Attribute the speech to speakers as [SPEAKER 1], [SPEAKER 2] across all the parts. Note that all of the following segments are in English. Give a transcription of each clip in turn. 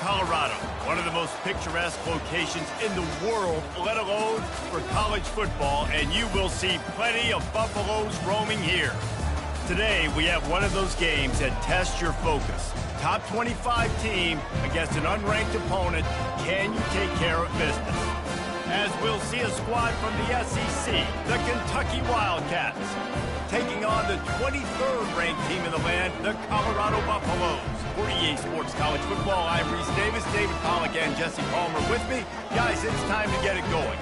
[SPEAKER 1] Colorado, one of the most picturesque locations in the world, let alone for college football, and you will see plenty of Buffaloes roaming here. Today, we have one of those games that tests your focus. Top 25 team against an unranked opponent. Can you take care of business? As we'll see a squad from the SEC, the Kentucky Wildcats, taking on the 23rd ranked team in the land, the Colorado Buffaloes. For EA Sports College Football, I'm Reese Davis, David Pollack, and Jesse Palmer with me. Guys, it's time to get it going.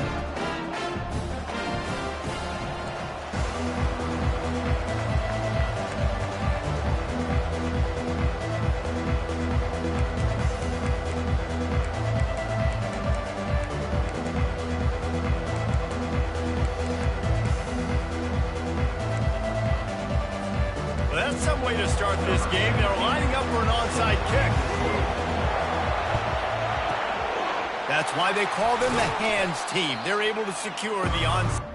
[SPEAKER 1] Some way to start this game. They're lining up for an onside kick. That's why they call them the hands team. They're able to secure the onside.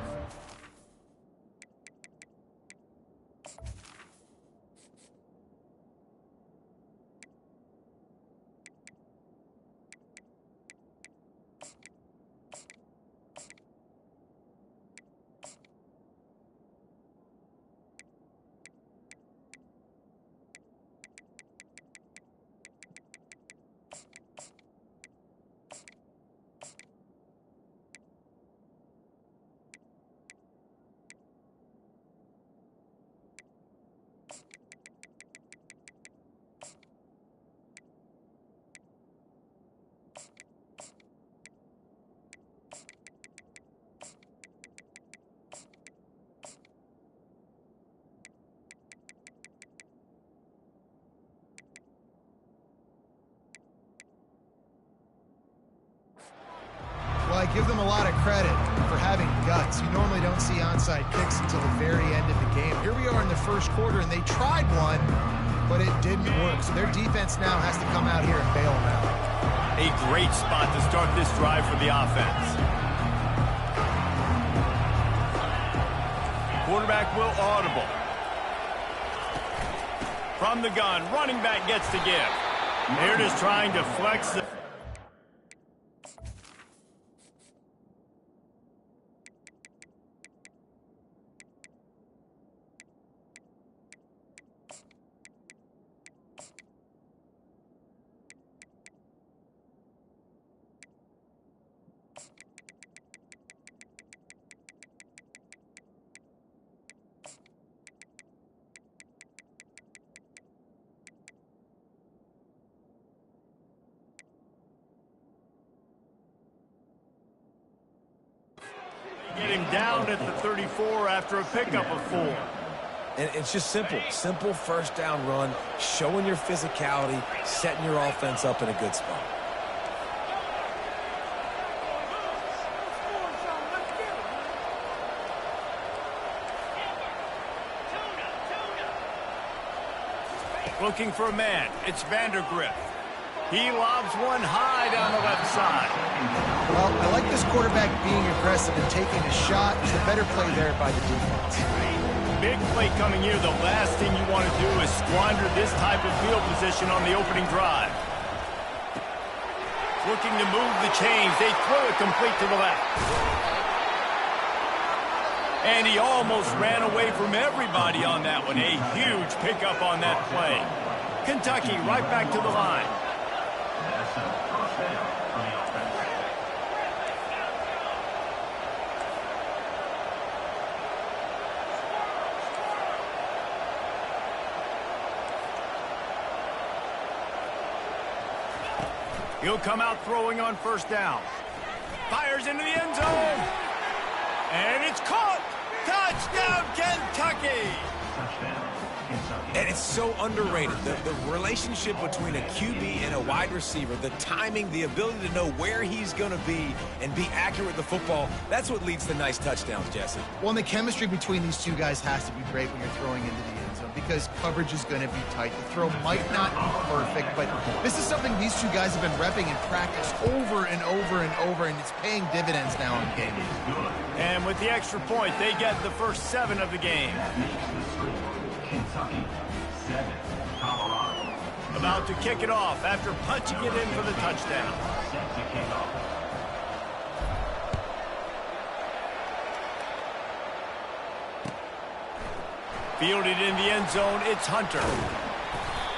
[SPEAKER 2] Well, I give them a lot of credit for having guts. You normally don't see onside kicks until the very end of the game. Here we are in the first quarter, and they tried one, but it didn't work. So their defense now has to come out here and bail them out.
[SPEAKER 1] A great spot to start this drive for the offense. Quarterback will audible. From the gun, running back gets to give. They're just trying to flex the... Get him down at the 34 after a pickup of 4.
[SPEAKER 3] And it's just simple. Simple first down run, showing your physicality, setting your offense up in a good spot.
[SPEAKER 1] Looking for a man. It's Vandergrift. He lobs one high down the left side.
[SPEAKER 2] Well, I like this quarterback being aggressive and taking a shot. It's a better play there by the defense.
[SPEAKER 1] Big play coming here. The last thing you want to do is squander this type of field position on the opening drive. Looking to move the chains. They throw it complete to the left. And he almost ran away from everybody on that one. A huge pickup on that play. Kentucky right back to the line. He'll come out throwing on first down. Fires into the end zone. And it's caught. Touchdown, Kentucky.
[SPEAKER 3] And it's so underrated. The relationship between a QB and a wide receiver, the timing, the ability to know where he's going to be and be accurate with the football, that's what leads to nice touchdowns, Jesse.
[SPEAKER 2] Well, and the chemistry between these two guys has to be great when you're throwing into the end zone because coverage is going to be tight. The throw might not be perfect, but this is something these two guys have been repping in practice over and over and over, and it's paying dividends now in game.
[SPEAKER 1] And with the extra point, they get the first 7 of the game.
[SPEAKER 4] Kentucky 7, Colorado.
[SPEAKER 1] about to kick it off after punching it in for the touchdown. Fielded in the end zone, it's Hunter.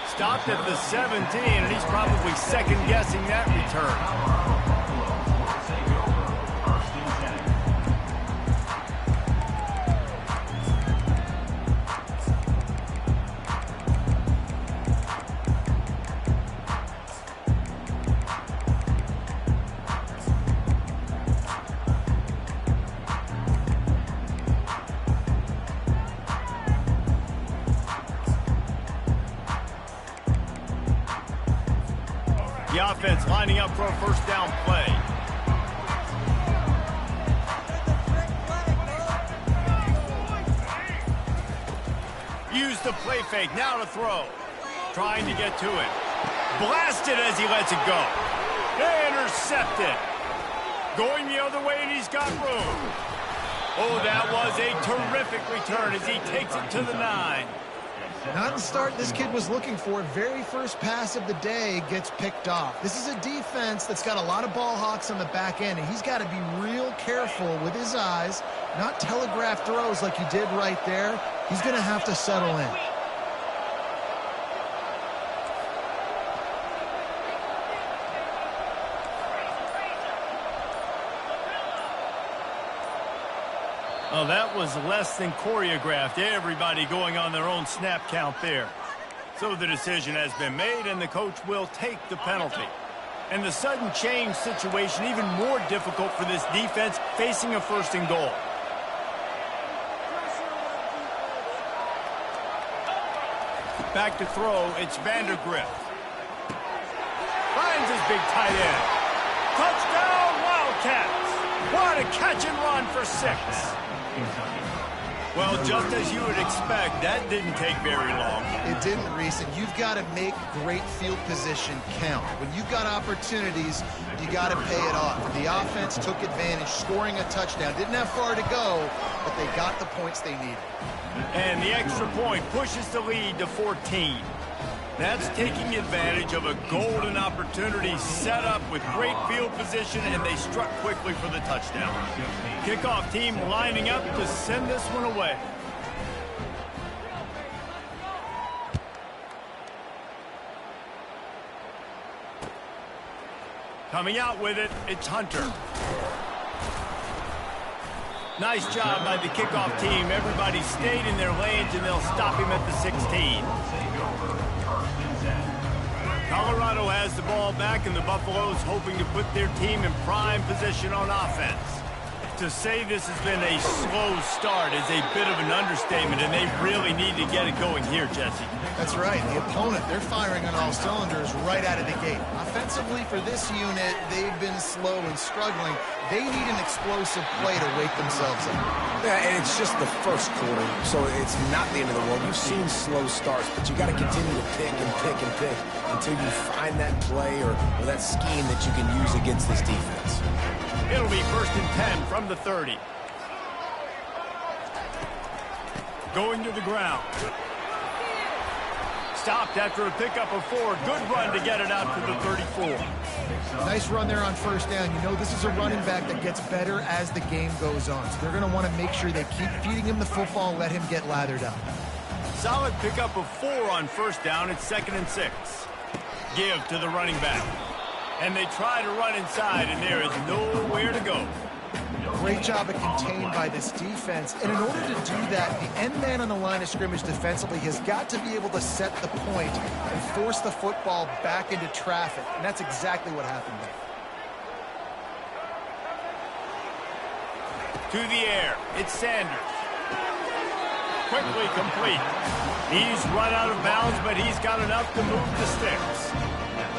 [SPEAKER 1] Stopped at the 17, and he's probably second-guessing that return. The offense lining up for a first down play. Use the play fake, now to throw. Trying to get to it. Blasted as he lets it go. Intercepted. Going the other way, and he's got room. Oh, that was a terrific return as he takes it to the 9.
[SPEAKER 2] Not the start this kid was looking for. Very first pass of the day gets picked off. This is a defense that's got a lot of ball hawks on the back end, and he's got to be real careful with his eyes, not telegraph throws like he did right there. He's going to have to settle in.
[SPEAKER 1] Oh, that was less than choreographed. Everybody going on their own snap count there. So the decision has been made, and the coach will take the penalty. And the sudden change situation even more difficult for this defense facing a first and goal. Back to throw, it's Vandergrift. Finds his big tight end. Touchdown, Wildcats! What a catch and run for 6. Well, just as you would expect, that didn't take very long.
[SPEAKER 2] It didn't, Reese, and you've got to make great field position count. When you've got opportunities, you got to pay it off. The offense took advantage, scoring a touchdown. Didn't have far to go, but they got the points they needed.
[SPEAKER 1] And the extra point pushes the lead to 14. That's taking advantage of a golden opportunity set up with great field position, and they struck quickly for the touchdown. Kickoff team lining up to send this one away. Coming out with it, it's Hunter. Nice job by the kickoff team. Everybody stayed in their lanes, and they'll stop him at the 16. Colorado has the ball back, and the Buffaloes hoping to put their team in prime position on offense. To say this has been a slow start is a bit of an understatement, and they really need to get it going here, Jesse.
[SPEAKER 2] That's right. The opponent, they're firing on all cylinders right out of the gate. Offensively, for this unit, they've been slow and struggling. They need an explosive play to wake themselves up.
[SPEAKER 3] Yeah, and it's just the first quarter, so it's not the end of the world. You've seen slow starts, but you got to continue to pick and pick and pick until you find that play or that scheme that you can use against this defense.
[SPEAKER 1] It'll be 1st and 10 from the 30. Going to the ground. Stopped after a pickup of 4. Good run to get it out to the 34.
[SPEAKER 2] Nice run there on first down. You know, this is a running back that gets better as the game goes on. So they're going to want to make sure they keep feeding him the football, let him get lathered up.
[SPEAKER 1] Solid pickup of 4 on first down. It's 2nd and 6. Give to the running back. And they try to run inside, and there is nowhere to go.
[SPEAKER 2] Great job of contained by this defense. And in order to do that, the end man on the line of scrimmage defensively has got to be able to set the point and force the football back into traffic. And that's exactly what happened there.
[SPEAKER 1] To the air, it's Sanders. Quickly complete. He's run out of bounds, but he's got enough to move the sticks.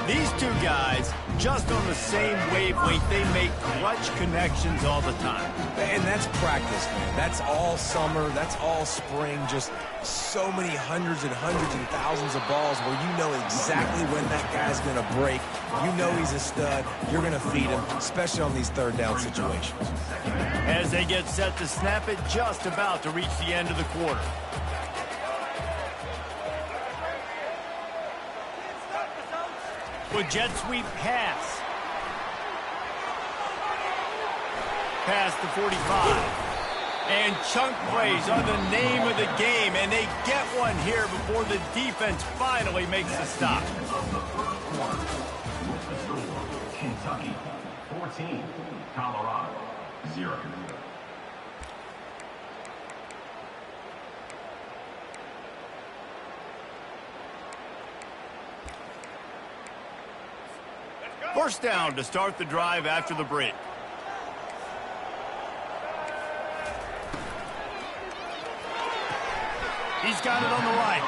[SPEAKER 1] These two guys, just on the same wavelength, they make clutch connections all the time.
[SPEAKER 3] And that's practice, man. That's all summer. That's all spring. Just so many hundreds and thousands of balls where you know exactly when that guy's going to break. You know he's a stud. You're going to feed him, especially on these third down situations.
[SPEAKER 1] As they get set to snap it, just about to reach the end of the quarter. With jet sweep pass. Past the 45. And chunk plays are the name of the game, and they get one here before the defense finally makes the stop.
[SPEAKER 4] Kentucky 14, Colorado 0.
[SPEAKER 1] First down to start the drive after the break. He's got it on the right,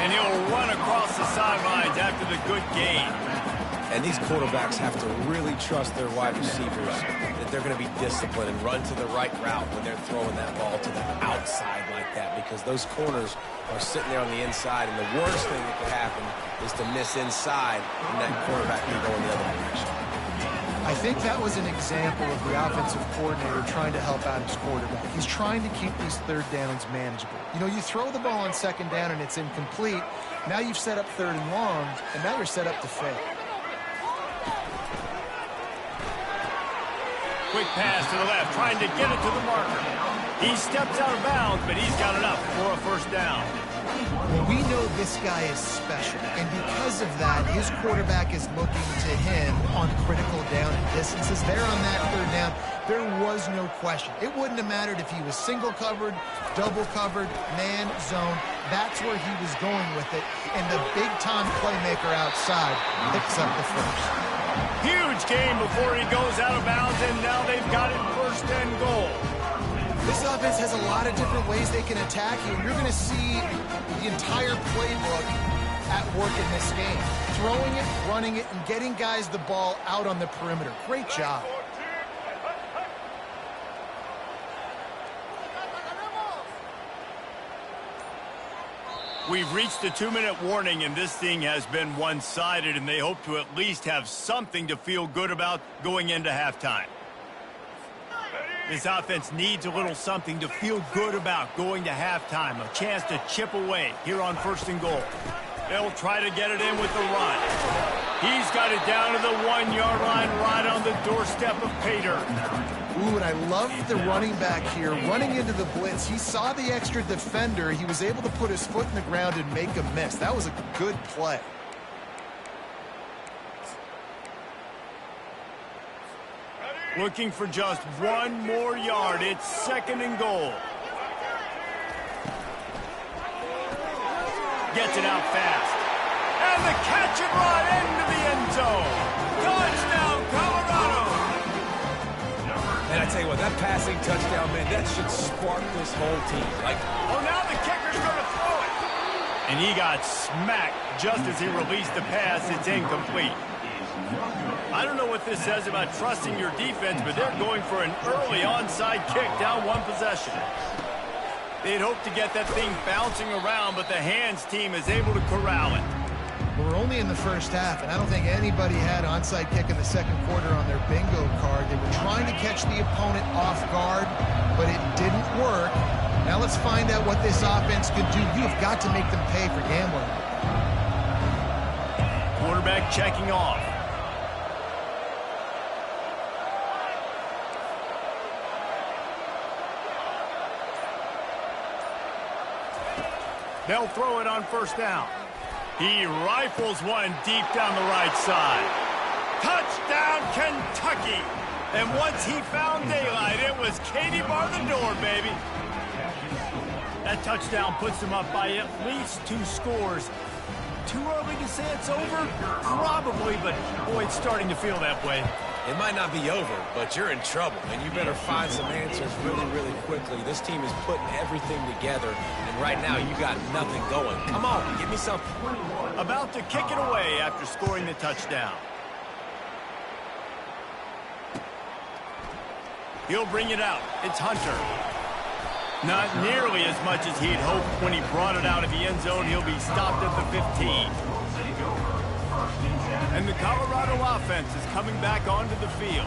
[SPEAKER 1] and he'll run across the sidelines after the good gain.
[SPEAKER 3] And these quarterbacks have to really trust their wide receivers that they're going to be disciplined and run to the right route when they're throwing that ball to the outside like that, because those corners are sitting there on the inside, and the worst thing that could happen is to miss inside, and that quarterback can go in the other direction.
[SPEAKER 2] I think that was an example of the offensive coordinator trying to help out his quarterback. He's trying to keep these third downs manageable. You know, you throw the ball on second down and it's incomplete. Now you've set up third and long, and now you're set up to fail.
[SPEAKER 1] Quick pass to the left, trying to get it to the marker. He steps out of bounds, but he's got enough for a first down.
[SPEAKER 2] Well, we know this guy is special, and because of that, his quarterback is looking to him on critical down and distances. There on that third down, there was no question. It wouldn't have mattered if he was single covered, double covered, man, zone. That's where he was going with it, and the big-time playmaker outside picks up the first.
[SPEAKER 1] Huge game before he goes out of bounds, and now they've got it first and goal.
[SPEAKER 2] This offense has a lot of different ways they can attack you. You're going to see the entire playbook at work in this game. Throwing it, running it, and getting guys the ball out on the perimeter. Great job.
[SPEAKER 1] We've reached the 2-minute warning, and this thing has been one-sided, and they hope to at least have something to feel good about going into halftime. This offense needs a little something to feel good about going to halftime, a chance to chip away here on first and goal. They'll try to get it in with the run. He's got it down to the 1-yard line right on the doorstep of pay dirt.
[SPEAKER 2] Ooh, and I love the running back here running into the blitz. He saw the extra defender. He was able to put his foot in the ground and make a miss. That was a good play.
[SPEAKER 1] Looking for just one more yard. It's second and goal. Gets it out fast. And the catch and run into the end zone. Touchdown, Colorado.
[SPEAKER 3] And I tell you what, that passing touchdown, man, that should spark this whole team.
[SPEAKER 1] Oh, now the kicker's going to throw it. And he got smacked just as he released the pass. It's incomplete. I don't know what this says about trusting your defense, but they're going for an early onside kick down one possession. They'd hope to get that thing bouncing around, but the hands team is able to corral it.
[SPEAKER 2] We're only in the first half, and I don't think anybody had onside kick in the second quarter on their bingo card. They were trying to catch the opponent off guard, but it didn't work. Now let's find out what this offense can do. You have got to make them pay for gambling.
[SPEAKER 1] Quarterback checking off. They'll throw it on first down. He rifles one deep down the right side. Touchdown, Kentucky. And once he found daylight, it was Katie bar the door, baby. That touchdown puts them up by at least 2 scores. Too early to say it's over? Probably, but boy, it's starting to feel that way.
[SPEAKER 3] It might not be over, but you're in trouble, and you better find some answers really, really quickly. This team is putting everything together, and right now you got nothing going. Come on, give me something.
[SPEAKER 1] About to kick it away after scoring the touchdown. He'll bring it out. It's Hunter. Not nearly as much as he'd hoped when he brought it out of the end zone. He'll be stopped at the 15. And the Colorado offense is coming back onto the field.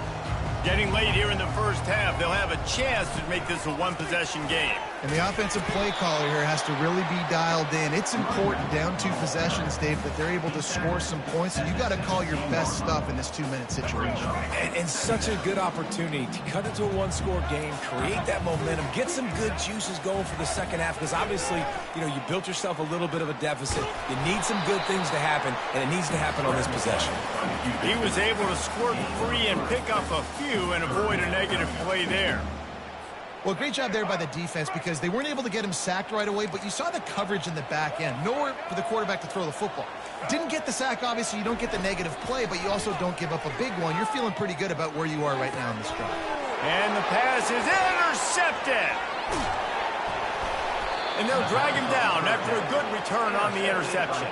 [SPEAKER 1] Getting late here in the first half, they'll have a chance to make this a one-possession game.
[SPEAKER 2] And the offensive play caller here has to really be dialed in. It's important down 2 possessions, Dave, that they're able to score some points. So you got to call your best stuff in this 2-minute situation.
[SPEAKER 3] And such a good opportunity to cut into a one-score game, create that momentum, get some good juices going for the second half, because obviously, you know, you built yourself a little bit of a deficit. You need some good things to happen, and it needs to happen on this possession.
[SPEAKER 1] He was able to squirt free and pick up a few and avoid a negative play there.
[SPEAKER 2] Well, great job there by the defense, because they weren't able to get him sacked right away, but you saw the coverage in the back end. Nowhere for the quarterback to throw the football. Didn't get the sack, obviously. You don't get the negative play, but you also don't give up a big one. You're feeling pretty good about where you are right now in this drive.
[SPEAKER 1] And the pass is intercepted. And they'll drag him down after a good return on the interception.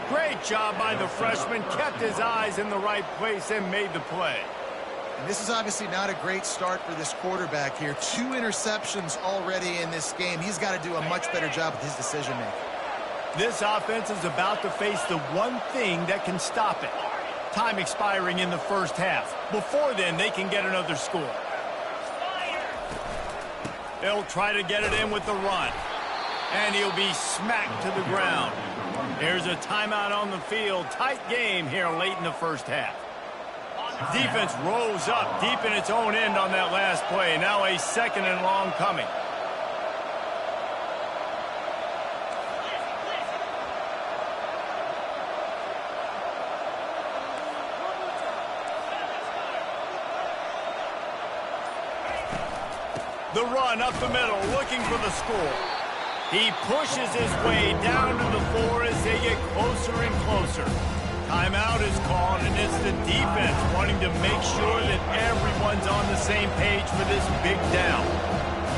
[SPEAKER 1] Great job by the freshman. Kept his eyes in the right place and made the play.
[SPEAKER 2] And this is obviously not a great start for this quarterback here. 2 interceptions already in this game. He's got to do a much better job with his decision-making.
[SPEAKER 1] This offense is about to face the one thing that can stop it. Time expiring in the first half. Before then, they can get another score. They'll try to get it in with the run. And he'll be smacked to the ground. There's a timeout on the field. Tight game here late in the first half. Defense rose up deep in its own end on that last play. Now a 2nd and long coming. The run up the middle, looking for the score. He pushes his way down to the floor as they get closer and closer. Timeout is called, and it's the defense wanting to make sure that everyone's on the same page for this big down.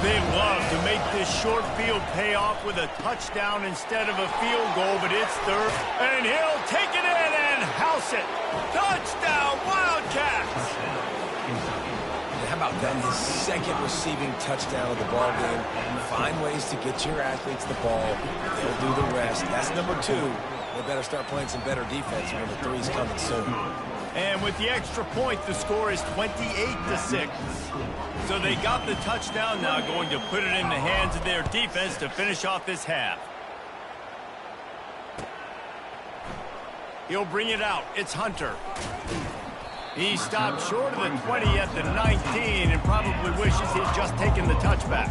[SPEAKER 1] They love to make this short field pay off with a touchdown instead of a field goal, but it's third. And he'll take it in and house it. Touchdown, Wildcats!
[SPEAKER 3] How about that? His 2nd receiving touchdown of the ball game. Find ways to get your athletes the ball. They'll do the rest. That's number 2. They better start playing some better defense when the 3's coming soon.
[SPEAKER 1] And with the extra point, the score is 28-6. So they got the touchdown, now going to put it in the hands of their defense to finish off this half. He'll bring it out. It's Hunter. He stopped short of the 20 at the 19 and probably wishes he'd just taken the touchback.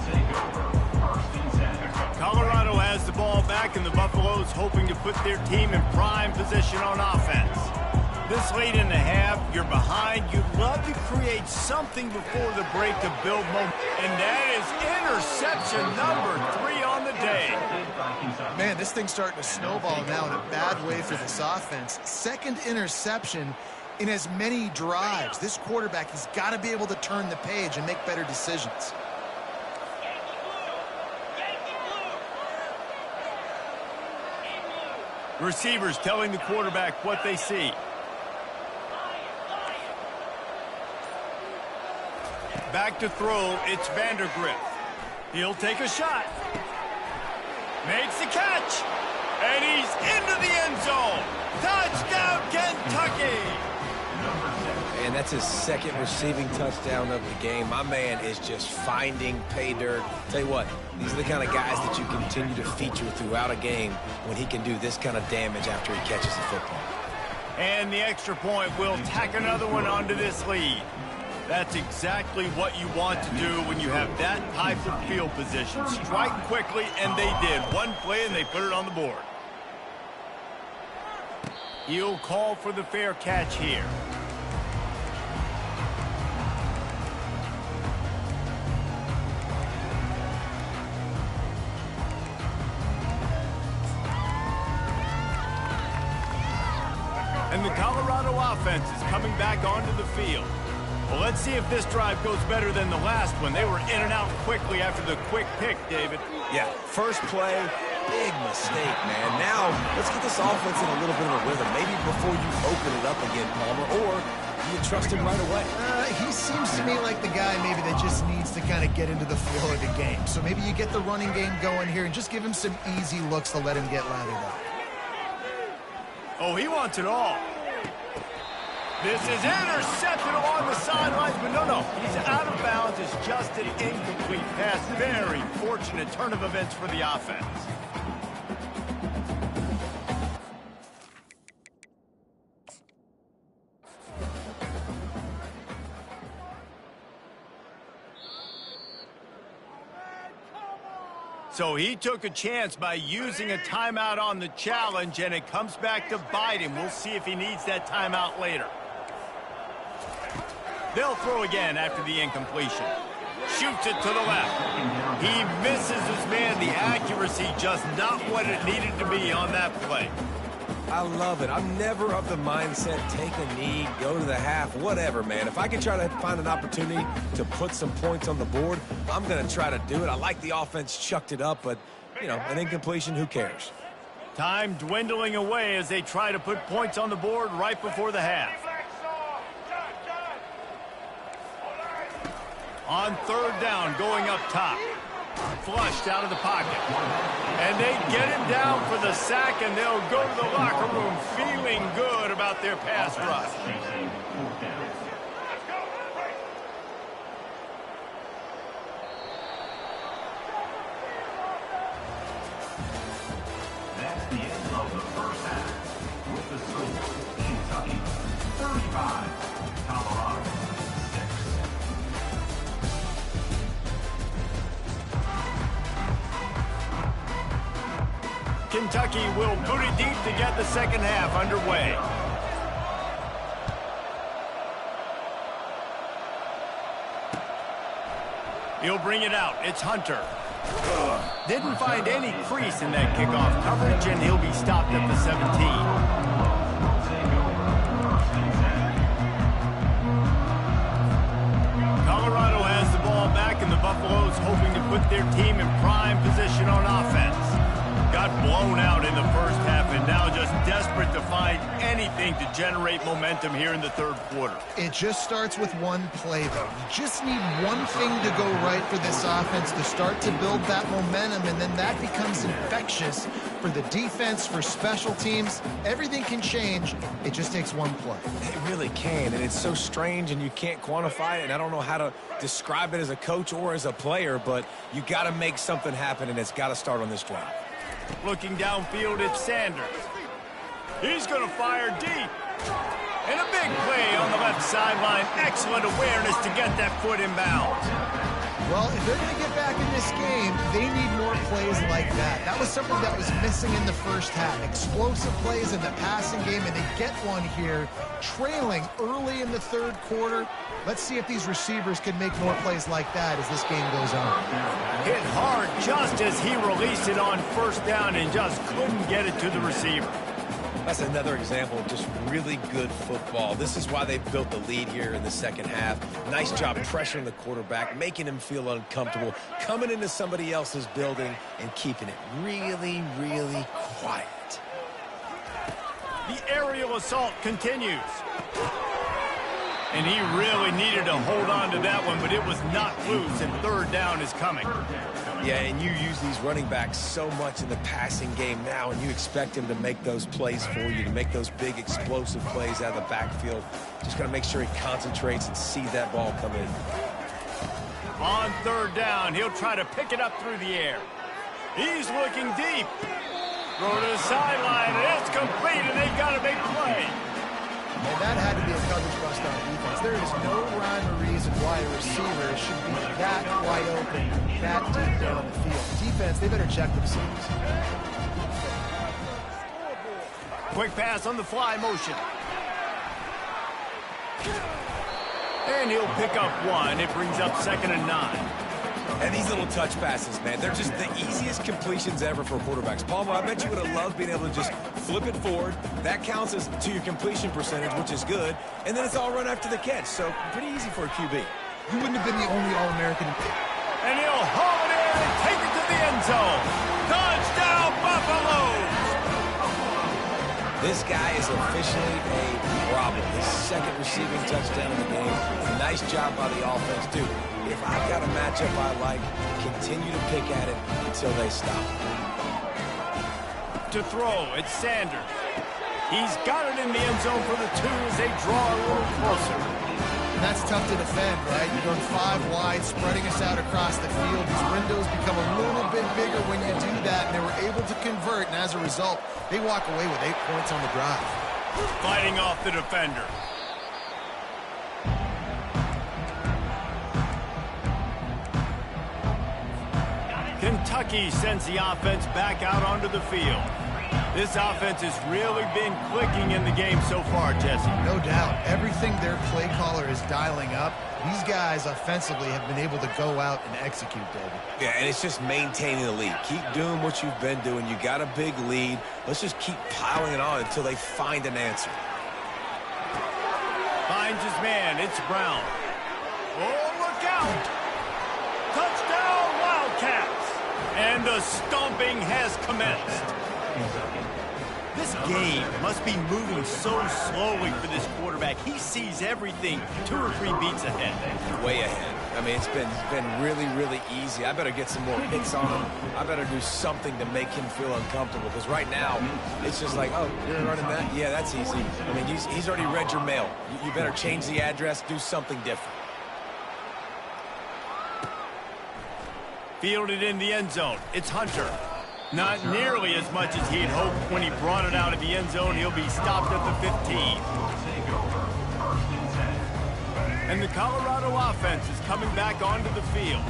[SPEAKER 1] Colorado has the ball back, and the Buffaloes hoping to put their team in prime position on offense. This late in the half, you're behind. You'd love to create something before the break to build momentum. And that is interception number 3 on the day.
[SPEAKER 2] Man, this thing's starting to snowball now in a bad way for this offense. 2nd interception in as many drives. This quarterback has got to be able to turn the page and make better decisions.
[SPEAKER 1] Receivers telling the quarterback what they see. Back to throw, it's Vandergrift. He'll take a shot. Makes the catch. And he's into the end zone. Touchdown, Kentucky!
[SPEAKER 3] And that's his 2nd receiving touchdown of the game. My man is just finding pay dirt. Tell you what, these are the kind of guys that you continue to feature throughout a game when he can do this kind of damage after he catches the football.
[SPEAKER 1] And the extra point will tack another one onto this lead. That's exactly what you want to do when you have that type of field position. Strike quickly, and they did. One play, and they put it on the board. He'll call for the fair catch here. And the Colorado offense is coming back onto the field. Well, let's see if this drive goes better than the last one. They were in and out quickly after the quick pick, David.
[SPEAKER 3] Yeah, first play, big mistake, man. Now, let's get this offense in a little bit of a rhythm. Maybe before you open it up again, Palmer, or do you trust him right away?
[SPEAKER 2] He seems to me like the guy maybe that just needs to kind of get into the flow of the game. So maybe you get the running game going here and just give him some easy looks to let him get lathered up.
[SPEAKER 1] Oh, he wants it all. This is intercepted along the sidelines, but no, he's out of bounds. It's just an incomplete pass. Very fortunate turn of events for the offense. So he took a chance by using a timeout on the challenge, and it comes back to bite him. We'll see if he needs that timeout later. They'll throw again after the incompletion. Shoots it to the left. He misses his man. The accuracy just not what it needed to be on that play.
[SPEAKER 3] I love it. I'm never of the mindset, take a knee, go to the half, whatever, man. If I can try to find an opportunity to put some points on the board, I'm going to try to do it. I like the offense chucked it up, but, you know, an incompletion, who cares?
[SPEAKER 1] Time dwindling away as they try to put points on the board right before the half. On third down, going up top. Flushed out of the pocket. And they get him down for the sack, and they'll go to the locker room feeling good about their pass rush.
[SPEAKER 4] That's the end of the first half. With the score, Kentucky 35, Colorado 6.
[SPEAKER 1] Kentucky will boot it deep to get the second half underway. He'll bring it out. It's Hunter. Didn't find any crease in that kickoff coverage, and he'll be stopped at the 17. Colorado has the ball back, and the Buffaloes hoping to put their team in prime position on offense. Got blown out in the first half, and now just desperate to find anything to generate momentum here in the third quarter.
[SPEAKER 2] It just starts with one play, though. You just need one thing to go right for this offense to start to build that momentum, and then that becomes infectious for the defense, for special teams. Everything can change. It just takes one play.
[SPEAKER 3] It really can, and it's so strange, and you can't quantify it, and I don't know how to describe it as a coach or as a player, but you got to make something happen, and it's got to start on this drive.
[SPEAKER 1] Looking downfield, it's Sanders. He's going to fire deep. And a big play on the left sideline. Excellent awareness to get that foot in bounds.
[SPEAKER 2] Well, if they're going to get back in this game, they need more plays like that. That was something that was missing in the first half. Explosive plays in the passing game, and they get one here, trailing early in the third quarter. Let's see if these receivers can make more plays like that as this game goes on.
[SPEAKER 1] Hit hard just as he released it on first down and just couldn't get it to the receiver.
[SPEAKER 3] That's another example of just really good football. This is why they built the lead here in the second half. Nice job pressuring the quarterback, making him feel uncomfortable, coming into somebody else's building and keeping it really, really quiet.
[SPEAKER 1] The aerial assault continues. And he really needed to hold on to that one, but it was not loose, and third down is coming.
[SPEAKER 3] Yeah, and you use these running backs so much in the passing game now, and you expect him to make those plays for you, to make those big explosive plays out of the backfield. Just got to make sure he concentrates and see that ball come in.
[SPEAKER 1] On third down, he'll try to pick it up through the air. He's looking deep. Throw to the sideline, and it's complete, and they've got a big play.
[SPEAKER 2] And that had to be a coverage bust on defense. There is no rhyme or reason why a receiver should be that wide open, that deep down the field. Defense, they better check themselves.
[SPEAKER 1] Quick pass on the fly motion. And he'll pick up one. It brings up 2nd and 9.
[SPEAKER 3] And these little touch passes, man, they're just the easiest completions ever for quarterbacks. Palmer, I bet you would have loved being able to just flip it forward. That counts as to your completion percentage, which is good. And then it's all run after the catch. So pretty easy for a QB.
[SPEAKER 2] You wouldn't have been the only All-American.
[SPEAKER 1] And he'll haul it in and take it to the end zone. Touchdown, Buffaloes!
[SPEAKER 3] This guy is officially a problem. His second receiving touchdown in the game. Nice job by the offense, dude. If I've got a matchup I like, continue to pick at it until they stop.
[SPEAKER 1] To throw, it's Sanders. He's got it in the end zone for the 2 as they draw a little closer.
[SPEAKER 2] And that's tough to defend, right? You're going 5 wide, spreading us out across the field. These windows become a little bit bigger when you do that, and they were able to convert, and as a result, they walk away with 8 points on the drive.
[SPEAKER 1] Fighting off the defender. Kentucky sends the offense back out onto the field. This offense has really been clicking in the game so far, Jesse.
[SPEAKER 2] No doubt. Everything their play caller is dialing up, these guys offensively have been able to go out and execute, David.
[SPEAKER 3] Yeah, and it's just maintaining the lead. Keep doing what you've been doing. You got a big lead. Let's just keep piling it on until they find an answer.
[SPEAKER 1] Finds his man. It's Brown. Oh, look out! Touchdown, Wildcats! And the stomping has commenced. This game must be moving so slowly for this quarterback. He sees everything 2 or 3 beats ahead.
[SPEAKER 3] Way ahead. I mean, it's been really, really easy. I better get some more hits on him. I better do something to make him feel uncomfortable, because right now, it's just like, oh, you're running that? Yeah, that's easy. I mean, he's already read your mail. You better change the address, do something different.
[SPEAKER 1] Fielded in the end zone. It's Hunter. Not nearly as much as he'd hoped when he brought it out of the end zone. He'll be stopped at the 15. And the Colorado offense is coming back onto the field.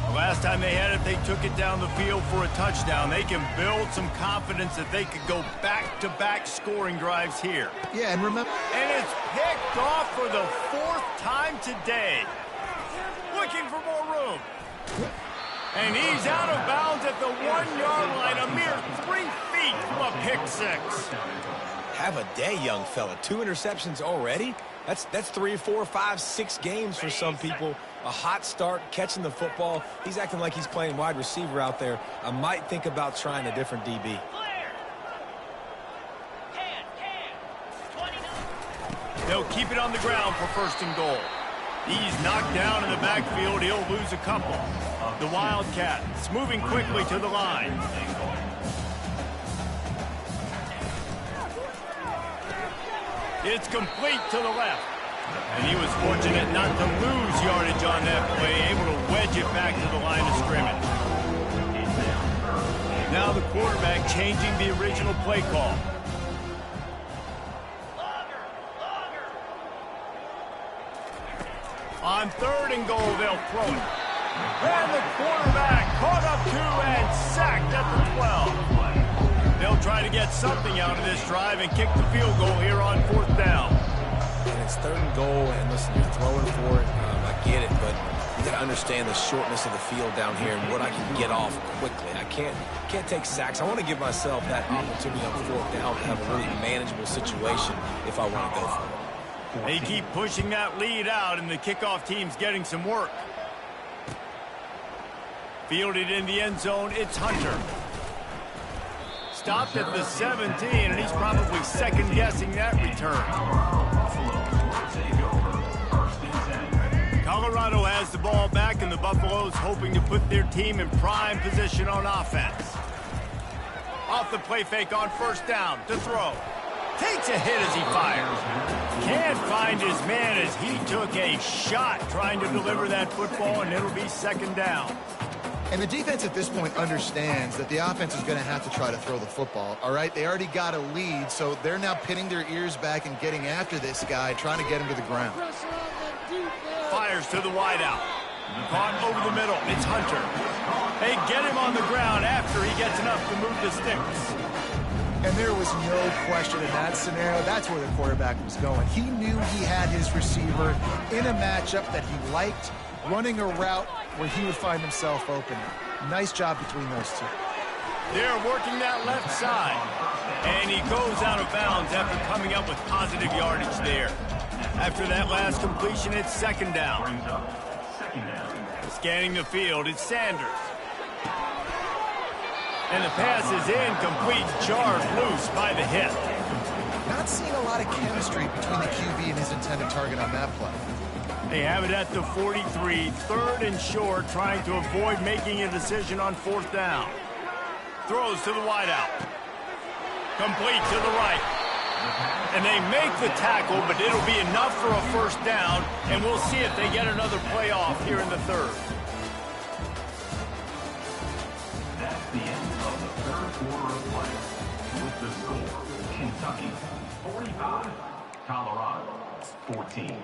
[SPEAKER 1] The last time they had it, they took it down the field for a touchdown. They can build some confidence that they could go back-to-back scoring drives here.
[SPEAKER 2] Yeah, and remember...
[SPEAKER 1] And it's picked off for the 4th time today. Looking for more room. And he's out of bounds at the 1-yard line, a mere 3 feet from a pick 6.
[SPEAKER 3] Have a day, young fella. 2 interceptions already? That's 3, 4, 5, 6 games for some people. A hot start, catching the football. He's acting like he's playing wide receiver out there. I might think about trying a different DB.
[SPEAKER 1] They'll keep it on the ground for 1st and goal. He's knocked down in the backfield. He'll lose a couple. The Wildcats moving quickly to the line. It's complete to the left. And he was fortunate not to lose yardage on that play, able to wedge it back to the line of scrimmage. Now the quarterback changing the original play call. On 3rd and goal, they'll throw it. And the quarterback caught up 2 and sacked at the 12. They'll try to get something out of this drive and kick the field goal here on 4th down.
[SPEAKER 3] And it's 3rd and goal, and listen, you're throwing for it. I get it, but you got to understand the shortness of the field down here and what I can get off quickly. I can't take sacks. I want to give myself that opportunity on 4th down to have a really manageable situation if I want to go for it.
[SPEAKER 1] They keep pushing that lead out, and the kickoff team's getting some work. Fielded in the end zone, it's Hunter. Stopped at the 17, and he's probably second-guessing that return. Colorado has the ball back, and the Buffaloes hoping to put their team in prime position on offense. Off the play fake on 1st down to throw. Takes a hit as he fires. Can't find his man as he took a shot trying to deliver that football, and it'll be 2nd down.
[SPEAKER 2] And the defense at this point understands that the offense is going to have to try to throw the football, all right? They already got a lead, so they're now pinning their ears back and getting after this guy, trying to get him to the ground.
[SPEAKER 1] Fires to the wideout. Caught over the middle. It's Hunter. They get him on the ground after he gets enough to move the sticks.
[SPEAKER 2] And there was no question in that scenario. That's where the quarterback was going. He knew he had his receiver in a matchup that he liked, running a route where he would find himself open. Nice job between those two.
[SPEAKER 1] They're working that left side. And he goes out of bounds after coming up with positive yardage there. After that last completion, it's 2nd down. Scanning the field, it's Sanders. And the pass is incomplete, jarred loose by the hit.
[SPEAKER 2] Not seeing a lot of chemistry between the QB and his intended target on that play.
[SPEAKER 1] They have it at the 43, 3rd and short, trying to avoid making a decision on 4th down. Throws to the wideout. Complete to the right. And they make the tackle, but it'll be enough for a first down, and we'll see if they get another play off here in the third.
[SPEAKER 4] That's the end of the third quarter of play. With the score, Kentucky 45, Colorado 14.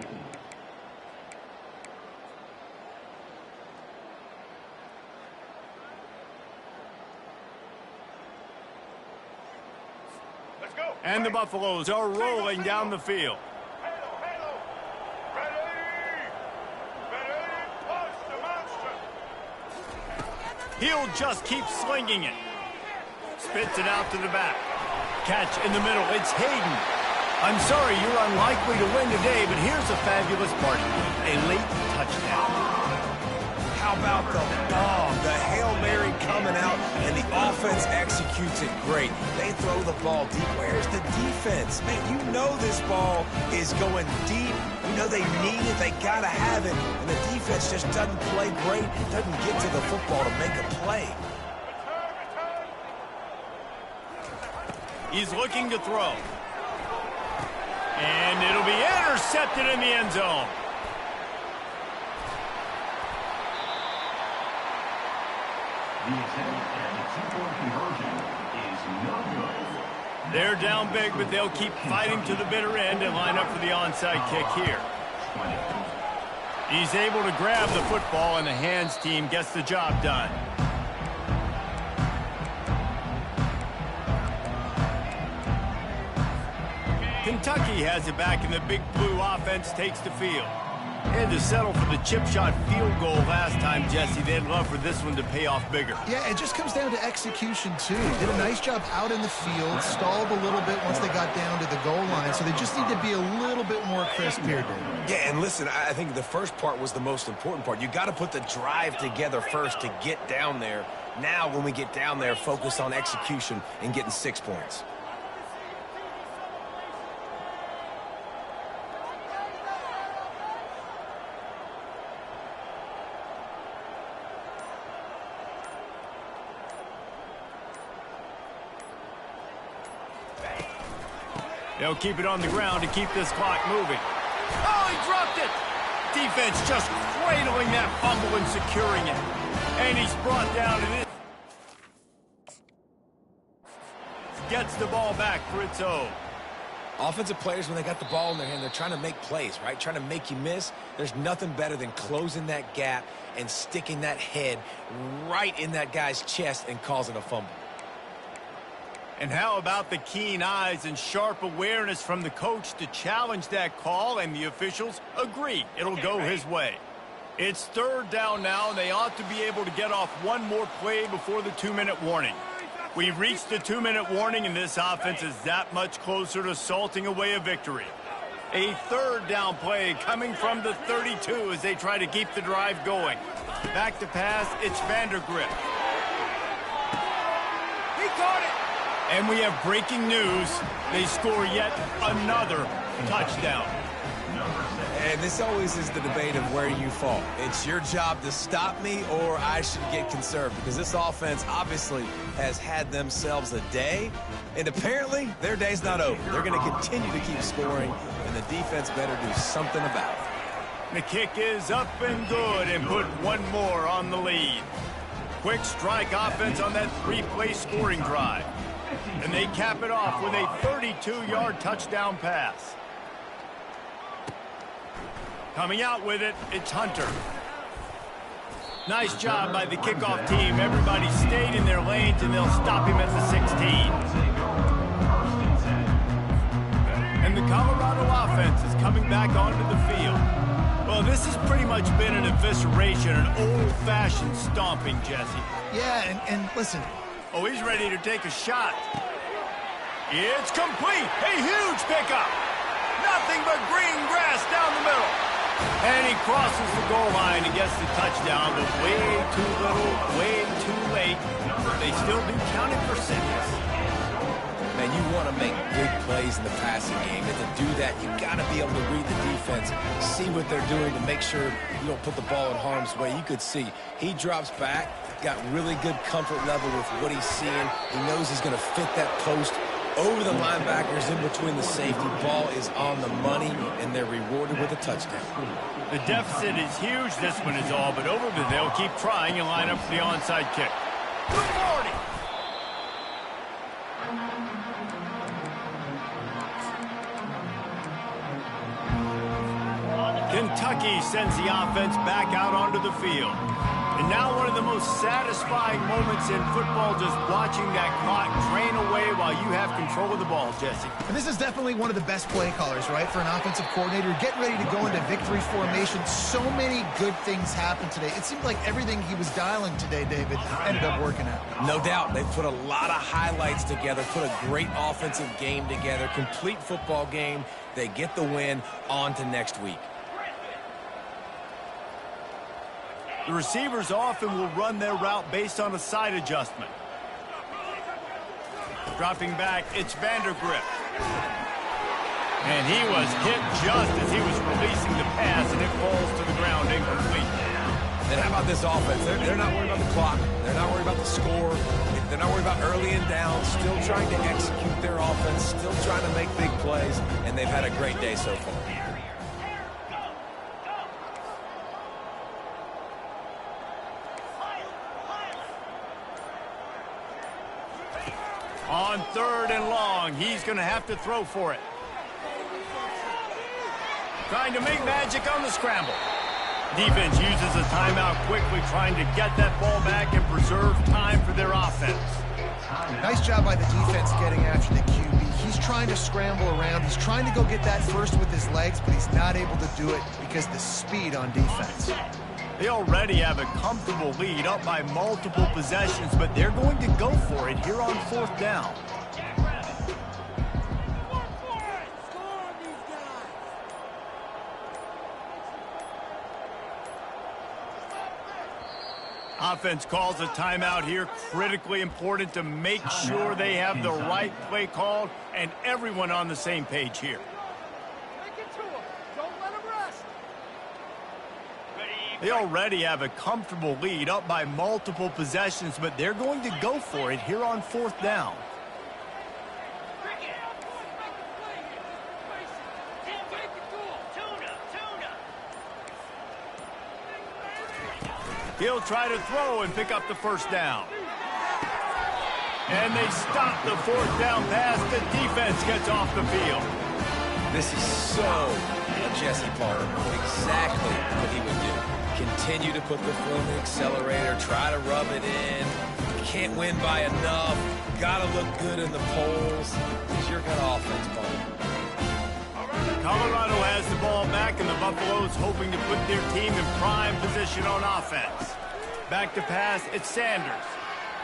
[SPEAKER 1] And the Buffaloes are rolling down the field. He'll just keep slinging it. Spits it out to the back. Catch in the middle. It's Hayden. I'm sorry, you're unlikely to win today, but here's a fabulous party. A late touchdown.
[SPEAKER 3] How about the bomb? The Hail Mary coming out, and the offense executes it great. They throw the ball deep. Where's the defense? Man, you know this ball is going deep. You know they need it. They got to have it. And the defense just doesn't play great. Doesn't get to the football to make a play.
[SPEAKER 1] He's looking to throw. And it'll be intercepted in the end zone.
[SPEAKER 4] The attempt at the two-point conversion is no good.
[SPEAKER 1] They're down big, but they'll keep fighting to the bitter end and line up for the onside kick here. He's able to grab the football, and the hands team gets the job done. Kentucky has it back, and the big blue offense takes the field. They had to settle for the chip shot field goal last time, Jesse. They'd love for this one to pay off bigger.
[SPEAKER 2] Yeah, it just comes down to execution, too. Did a nice job out in the field, stalled a little bit once they got down to the goal line, so they just need to be a little bit more crisp here, David.
[SPEAKER 3] Yeah, and listen, I think the first part was the most important part. You got to put the drive together first to get down there. Now, when we get down there, focus on execution and getting 6 points.
[SPEAKER 1] They'll keep it on the ground to keep this clock moving. Oh, he dropped it! Defense just cradling that fumble and securing it. And he's brought down and it gets the ball back for its own.
[SPEAKER 3] Offensive players, when they got the ball in their hand, they're trying to make plays, right? Trying to make you miss. There's nothing better than closing that gap and sticking that head right in that guy's chest and causing a fumble.
[SPEAKER 1] And how about the keen eyes and sharp awareness from the coach to challenge that call, and the officials agree it'll go his way. It's third down now, and they ought to be able to get off one more play before the 2-minute warning. We've reached the 2-minute warning, and this offense is that much closer to salting away a victory. A third down play coming from the 32 as they try to keep the drive going. Back to pass, it's Vandergrift. He caught it! And we have breaking news. They score yet another touchdown.
[SPEAKER 3] And this always is the debate of where you fall. It's your job to stop me, or I should get conserved, because this offense obviously has had themselves a day, and apparently their day's not over. They're going to continue to keep scoring, and the defense better do something about it.
[SPEAKER 1] The kick is up and good, and put one more on the lead. Quick strike offense on that 3-play scoring drive. And they cap it off with a 32-yard touchdown pass. Coming out with it, it's Hunter. Nice job by the kickoff team. Everybody stayed in their lanes, and they'll stop him at the 16. And the Colorado offense is coming back onto the field. Well, this has pretty much been an evisceration, an old-fashioned stomping, Jesse.
[SPEAKER 2] Yeah, and listen.
[SPEAKER 1] Oh, he's ready to take a shot. It's complete. A huge pickup. Nothing but green grass down the middle. And he crosses the goal line and gets the touchdown, but way too little, way too late. They still do count it for seconds.
[SPEAKER 3] Man, you want to make big plays in the passing game, and to do that, you got to be able to read the defense, see what they're doing to make sure you don't put the ball in harm's way. You could see he drops back, got really good comfort level with what he's seeing. He knows he's going to fit that post over the linebackers in between the safety. Ball is on the money, and they're rewarded with a touchdown.
[SPEAKER 1] The deficit is huge. This one is all but over, but they'll keep trying and line up for the onside kick. 240. Kentucky sends the offense back out onto the field. And now one of the most satisfying moments in football, just watching that clock drain away while you have control of the ball, Jesse.
[SPEAKER 2] And this is definitely one of the best play callers, right, for an offensive coordinator. Getting ready to go into victory formation. So many good things happened today. It seemed like everything he was dialing today, David, ended up working out.
[SPEAKER 3] No doubt. They put a lot of highlights together, put a great offensive game together, complete football game. They get the win. On to next week.
[SPEAKER 1] The receivers often will run their route based on a side adjustment. Dropping back, it's Vandergrift. And he was hit just as he was releasing the pass, and it falls to the ground incomplete.
[SPEAKER 3] And how about this offense? They're not worried about the clock. They're not worried about the score. They're not worried about early and down. Still trying to execute their offense. Still trying to make big plays. And they've had a great day so far.
[SPEAKER 1] On 3rd and long, he's going to have to throw for it. Trying to make magic on the scramble. Defense uses a timeout quickly, trying to get that ball back and preserve time for their offense.
[SPEAKER 2] Nice job by the defense getting after the QB. He's trying to scramble around. He's trying to go get that first with his legs, but he's not able to do it because of the speed on defense.
[SPEAKER 1] They already have a comfortable lead, up by multiple possessions, but they're going to go for it here on 4th down. Offense calls a timeout here. Critically important to make sure they have the right play called and everyone on the same page here. They already have a comfortable lead, up by multiple possessions, but they're going to go for it here on 4th down. He'll try to throw and pick up the 1st down. And they stop the 4th down pass. The defense gets off the field.
[SPEAKER 3] This is so Jesse Palmer. Exactly what he would do. Continue to put the foot on the accelerator, try to rub it in. Can't win by enough. Gotta look good in the polls. It's your kind of offense, Paul.
[SPEAKER 1] Colorado has the ball back, and the Buffaloes hoping to put their team in prime position on offense. Back to pass, it's Sanders.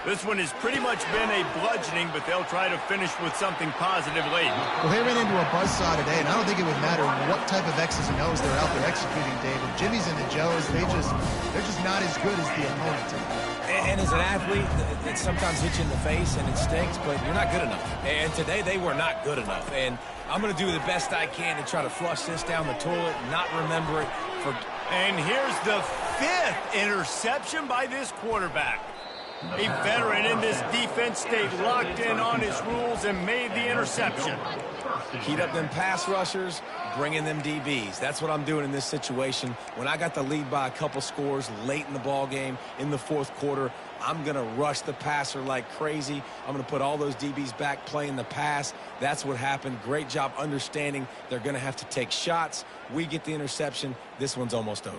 [SPEAKER 1] This one has pretty much been a bludgeoning, but they'll try to finish with something positive late.
[SPEAKER 2] Well, they ran into a buzzsaw today, and I don't think it would matter what type of X's and O's they're out there executing, David. Jimmy's and the Joes, they're just not as good as the opponent.
[SPEAKER 3] And as an athlete, it sometimes hits you in the face and it stinks, but you're not good enough. And today they were not good enough. And I'm going to do the best I can to try to flush this down the toilet, not remember it.
[SPEAKER 1] And here's the 5th interception by this quarterback. A veteran in this defense stayed locked in on his rules and made the interception.
[SPEAKER 3] Heat up them pass rushers, bring in them DBs. That's what I'm doing in this situation. When I got the lead by a couple scores late in the ball game in the 4th quarter, I'm going to rush the passer like crazy. I'm going to put all those DBs back playing the pass. That's what happened. Great job understanding they're going to have to take shots. We get the interception. This one's almost over.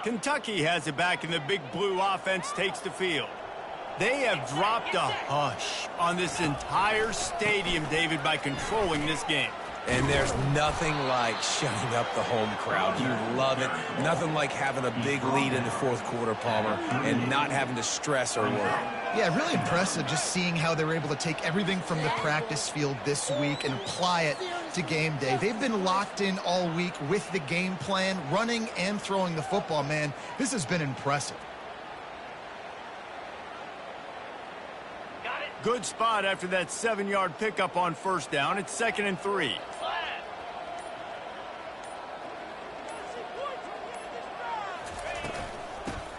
[SPEAKER 1] Kentucky has it back, and the Big Blue offense takes the field. They have dropped a hush on this entire stadium, David, by controlling this game.
[SPEAKER 3] And there's nothing like shutting up the home crowd. You love it. Nothing like having a big lead in the 4th quarter, Palmer, and not having to stress or worry.
[SPEAKER 2] Yeah, really impressive just seeing how they were able to take everything from the practice field this week and apply it to game day. They've been locked in all week with the game plan, running and throwing the football, man. This has been impressive.
[SPEAKER 1] Good spot after that 7-yard pickup on 1st down. It's 2nd and 3.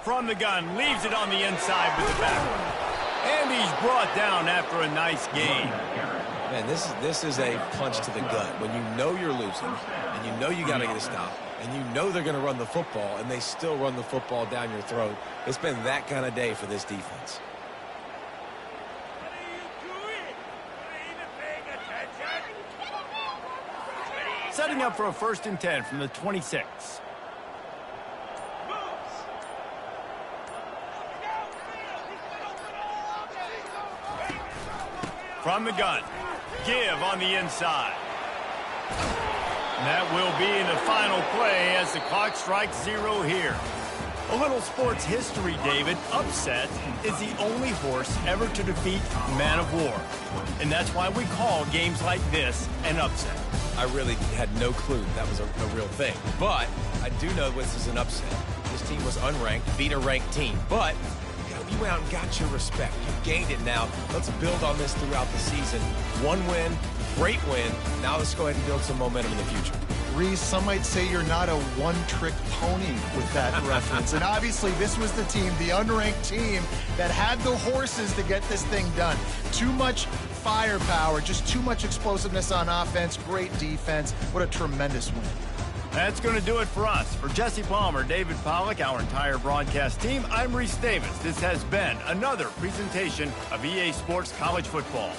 [SPEAKER 1] From the gun, leaves it on the inside with the back. And he's brought down after a nice gain.
[SPEAKER 3] Man, this is a punch to the gut. When you know you're losing, and you know you got to get a stop, and you know they're going to run the football, and they still run the football down your throat. It's been that kind of day for this defense.
[SPEAKER 1] Setting up for a 1st and 10 from the 26. From the gun. Give on the inside. And that will be in the final play as the clock strikes 0 here. A little sports history, David. Upset is the only horse ever to defeat Man of War. And that's why we call games like this an upset.
[SPEAKER 3] I really had no clue that was a real thing. But I do know this is an upset. This team was unranked, beat a ranked team. But you went out and got your respect. You gained it now. Let's build on this throughout the season. One win, great win. Now let's go ahead and build some momentum in the future.
[SPEAKER 2] Reese, some might say you're not a one-trick pony with that reference. And obviously, this was the team, the unranked team, that had the horses to get this thing done. Too much firepower, just too much explosiveness on offense, great defense. What a tremendous win.
[SPEAKER 1] That's going to do it for us. For Jesse Palmer, David Pollack, our entire broadcast team, I'm Reese Davis. This has been another presentation of EA Sports College Football.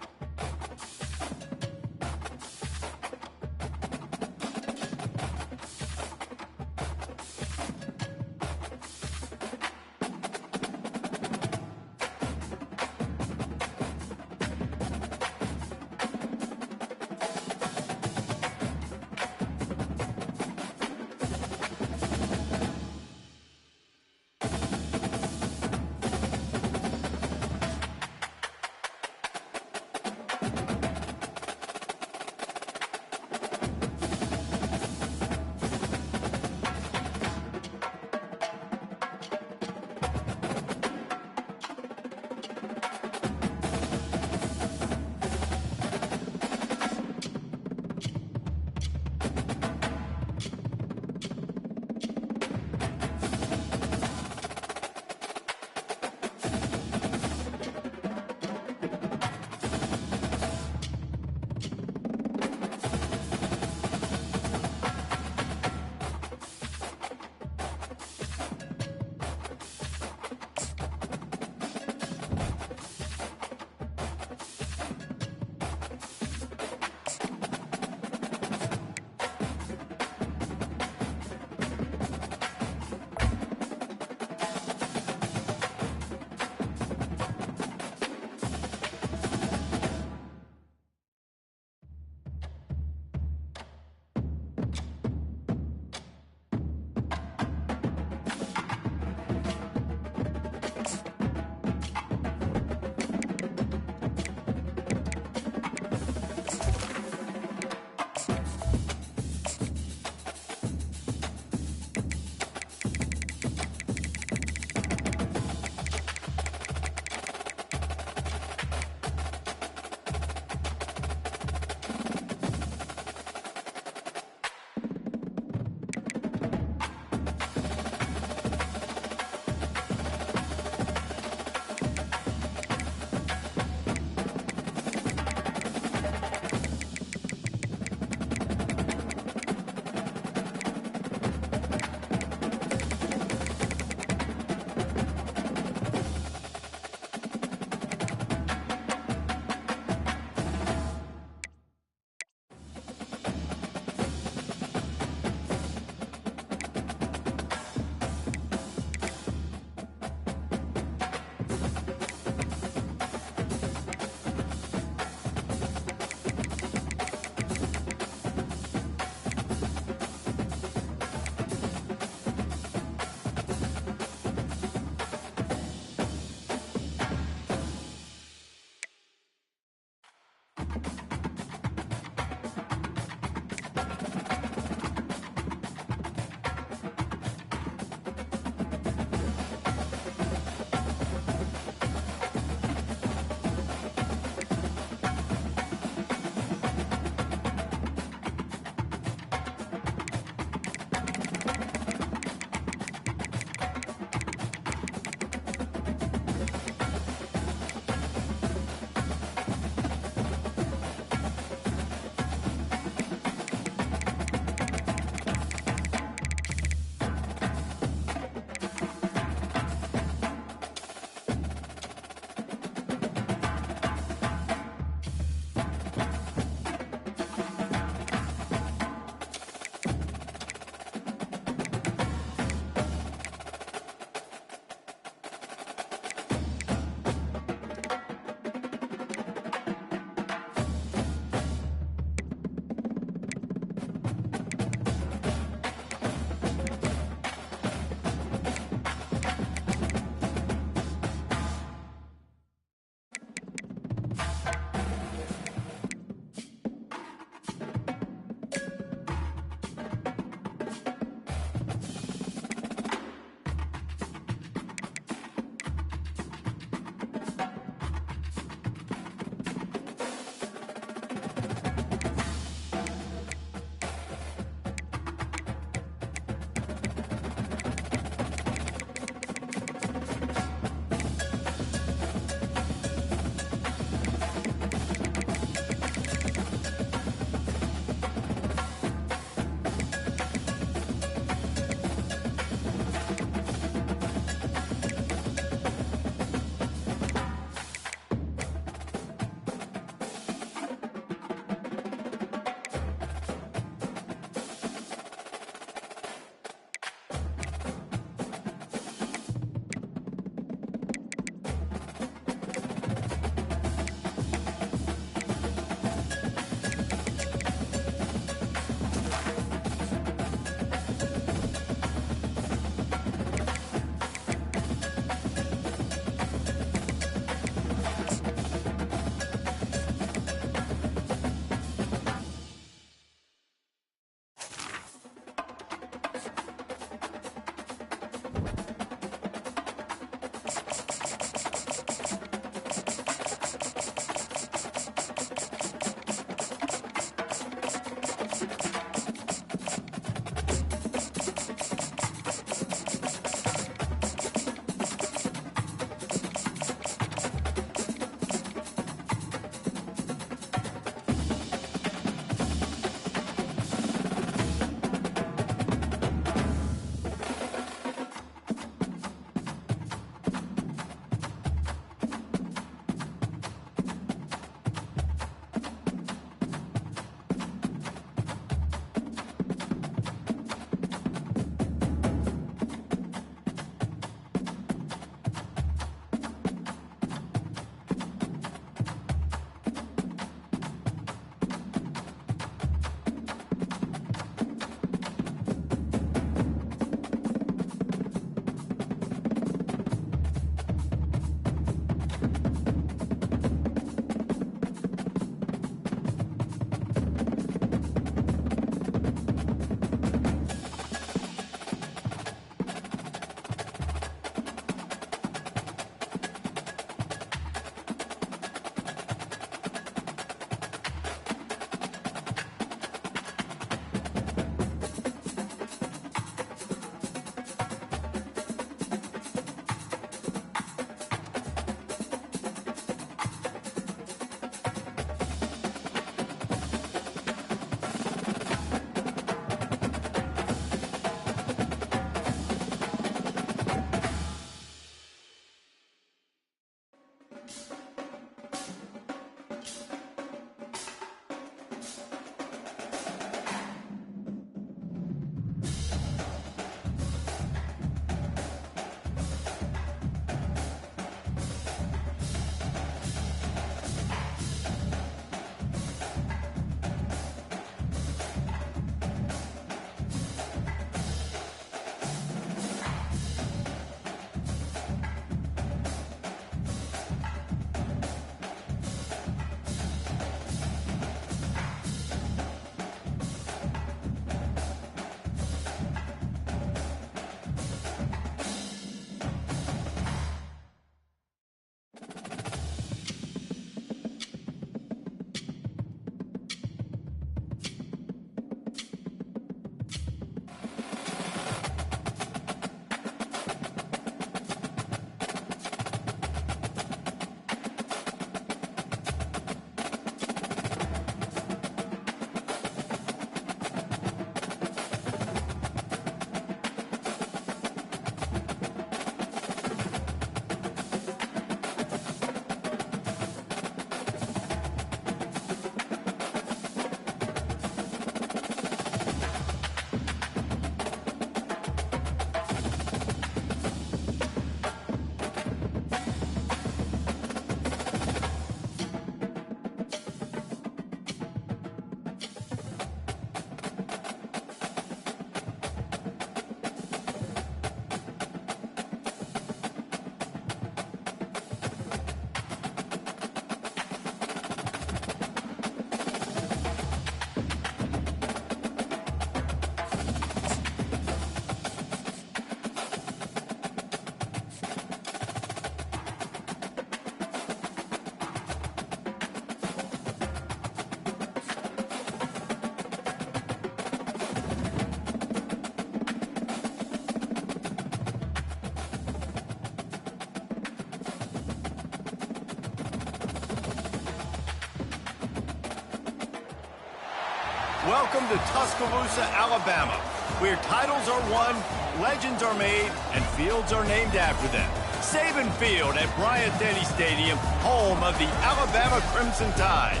[SPEAKER 1] Welcome to Tuscaloosa, Alabama, where titles are won, legends are made, and fields are named after them. Saban Field at Bryant-Denny Stadium, home of the Alabama Crimson Tide.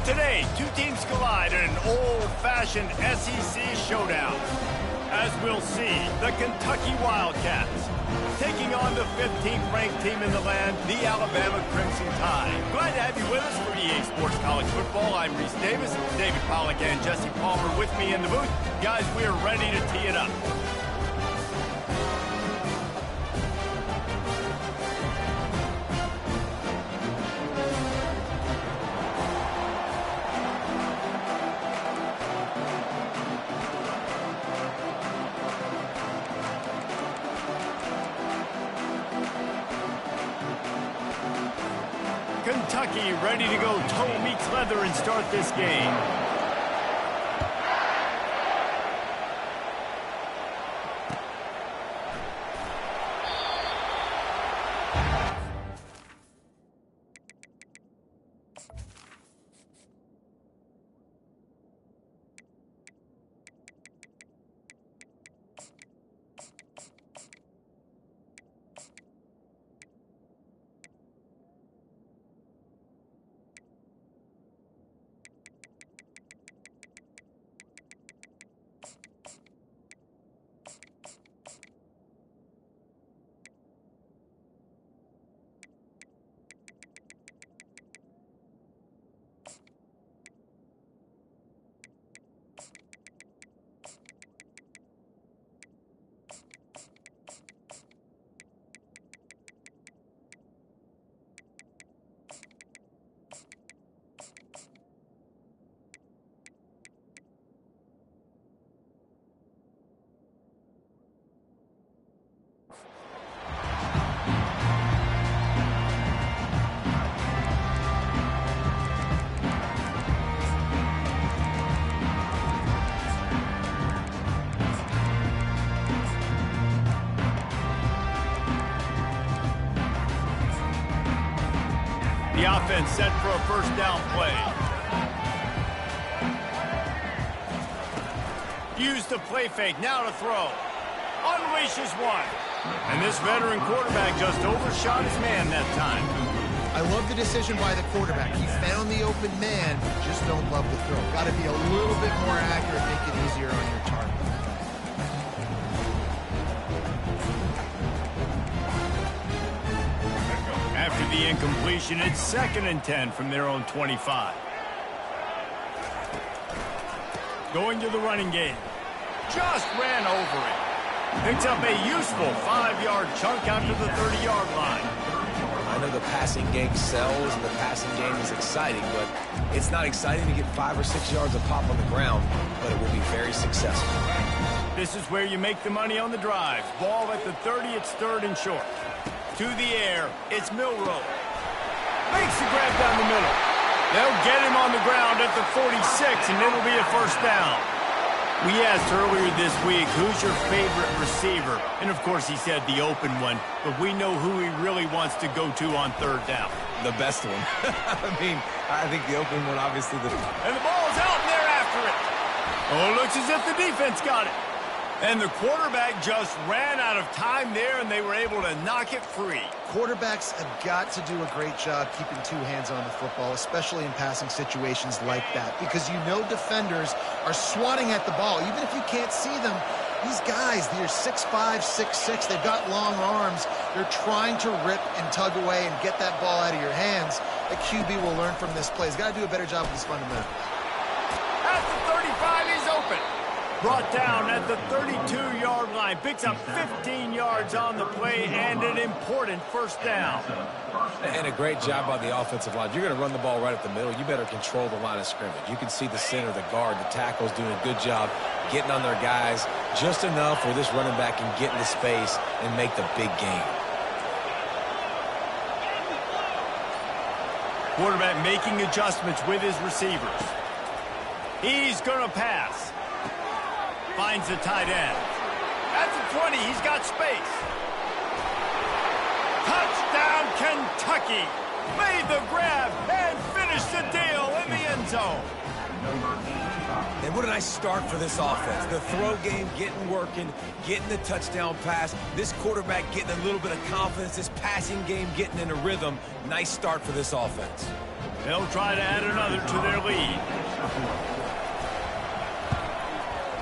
[SPEAKER 1] Today, two teams collide in an old-fashioned SEC showdown. As we'll see, the Kentucky Wildcats taking on the 15th ranked team in the land, the Alabama Crimson Tide. Glad to have you with us for EA Sports College Football. I'm Reese Davis, David Pollack and Jesse Palmer with me in the booth. Guys, we're ready to tee it up. Kentucky ready to go toe meets leather and start this game. The offense set for a first down play. Use the play fake, now to throw. Unleashes one. And this veteran quarterback just overshot his man that time.
[SPEAKER 2] I love the decision by the quarterback. He found the open man, just don't love the throw. Got to be a little bit more accurate, make it easier on your target.
[SPEAKER 1] After the incompletion, it's 2nd and 10 from their own 25. Going to the running game. Just ran over it. Picks up a useful 5-yard chunk out to the 30-yard line.
[SPEAKER 3] I know the passing game sells and the passing game is exciting, but it's not exciting to get 5 or 6 yards of pop on the ground, but it will be very successful.
[SPEAKER 1] This is where you make the money on the drive. Ball at the 30, it's 3rd and short. To the air, it's Milroe. Makes the grab down the middle. They'll get him on the ground at the 46, and it'll be a first down. We asked earlier this week, who's your favorite receiver? And, of course, he said the open one, but we know who he really wants to go to on 3rd down.
[SPEAKER 3] The best one. I think the open one, obviously.
[SPEAKER 1] And the ball's out, and they're after it. Oh, it looks as if the defense got it. And the quarterback just ran out of time there, and they were able to knock it free.
[SPEAKER 2] Quarterbacks have got to do a great job keeping 2 hands on the football, especially in passing situations like that, because you know defenders are swatting at the ball. Even if you can't see them, these guys, they're 6'5", 6'6", they've got long arms. They're trying to rip and tug away and get that ball out of your hands. The QB will learn from this play. He's got to do a better job with his fundamentals.
[SPEAKER 1] At the 35, he's open. Brought down at the 32-yard line. Picks up 15 yards on the play and an important first down.
[SPEAKER 3] And a great job by the offensive line. You're going to run the ball right up the middle. You better control the line of scrimmage. You can see the center, the guard, the tackles doing a good job getting on their guys just enough where this running back can get into space and make the big game.
[SPEAKER 1] Quarterback making adjustments with his receivers. He's going to pass. Finds the tight end. At the 20, he's got space. Touchdown, Kentucky. Made the grab and finished the deal in the end zone.
[SPEAKER 3] And what a nice start for this offense. The throw game getting working, getting the touchdown pass. This quarterback getting a little bit of confidence. This passing game getting in a rhythm. Nice start for this offense.
[SPEAKER 1] They'll try to add another to their lead.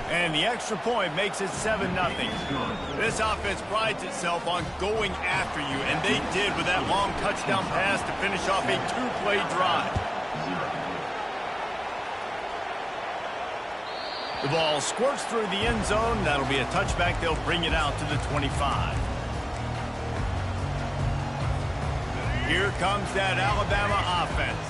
[SPEAKER 1] And the extra point makes it 7-0. This offense prides itself on going after you, and they did with that long touchdown pass to finish off a 2-play drive. The ball squirts through the end zone. That'll be a touchback. They'll bring it out to the 25. Here comes that Alabama offense.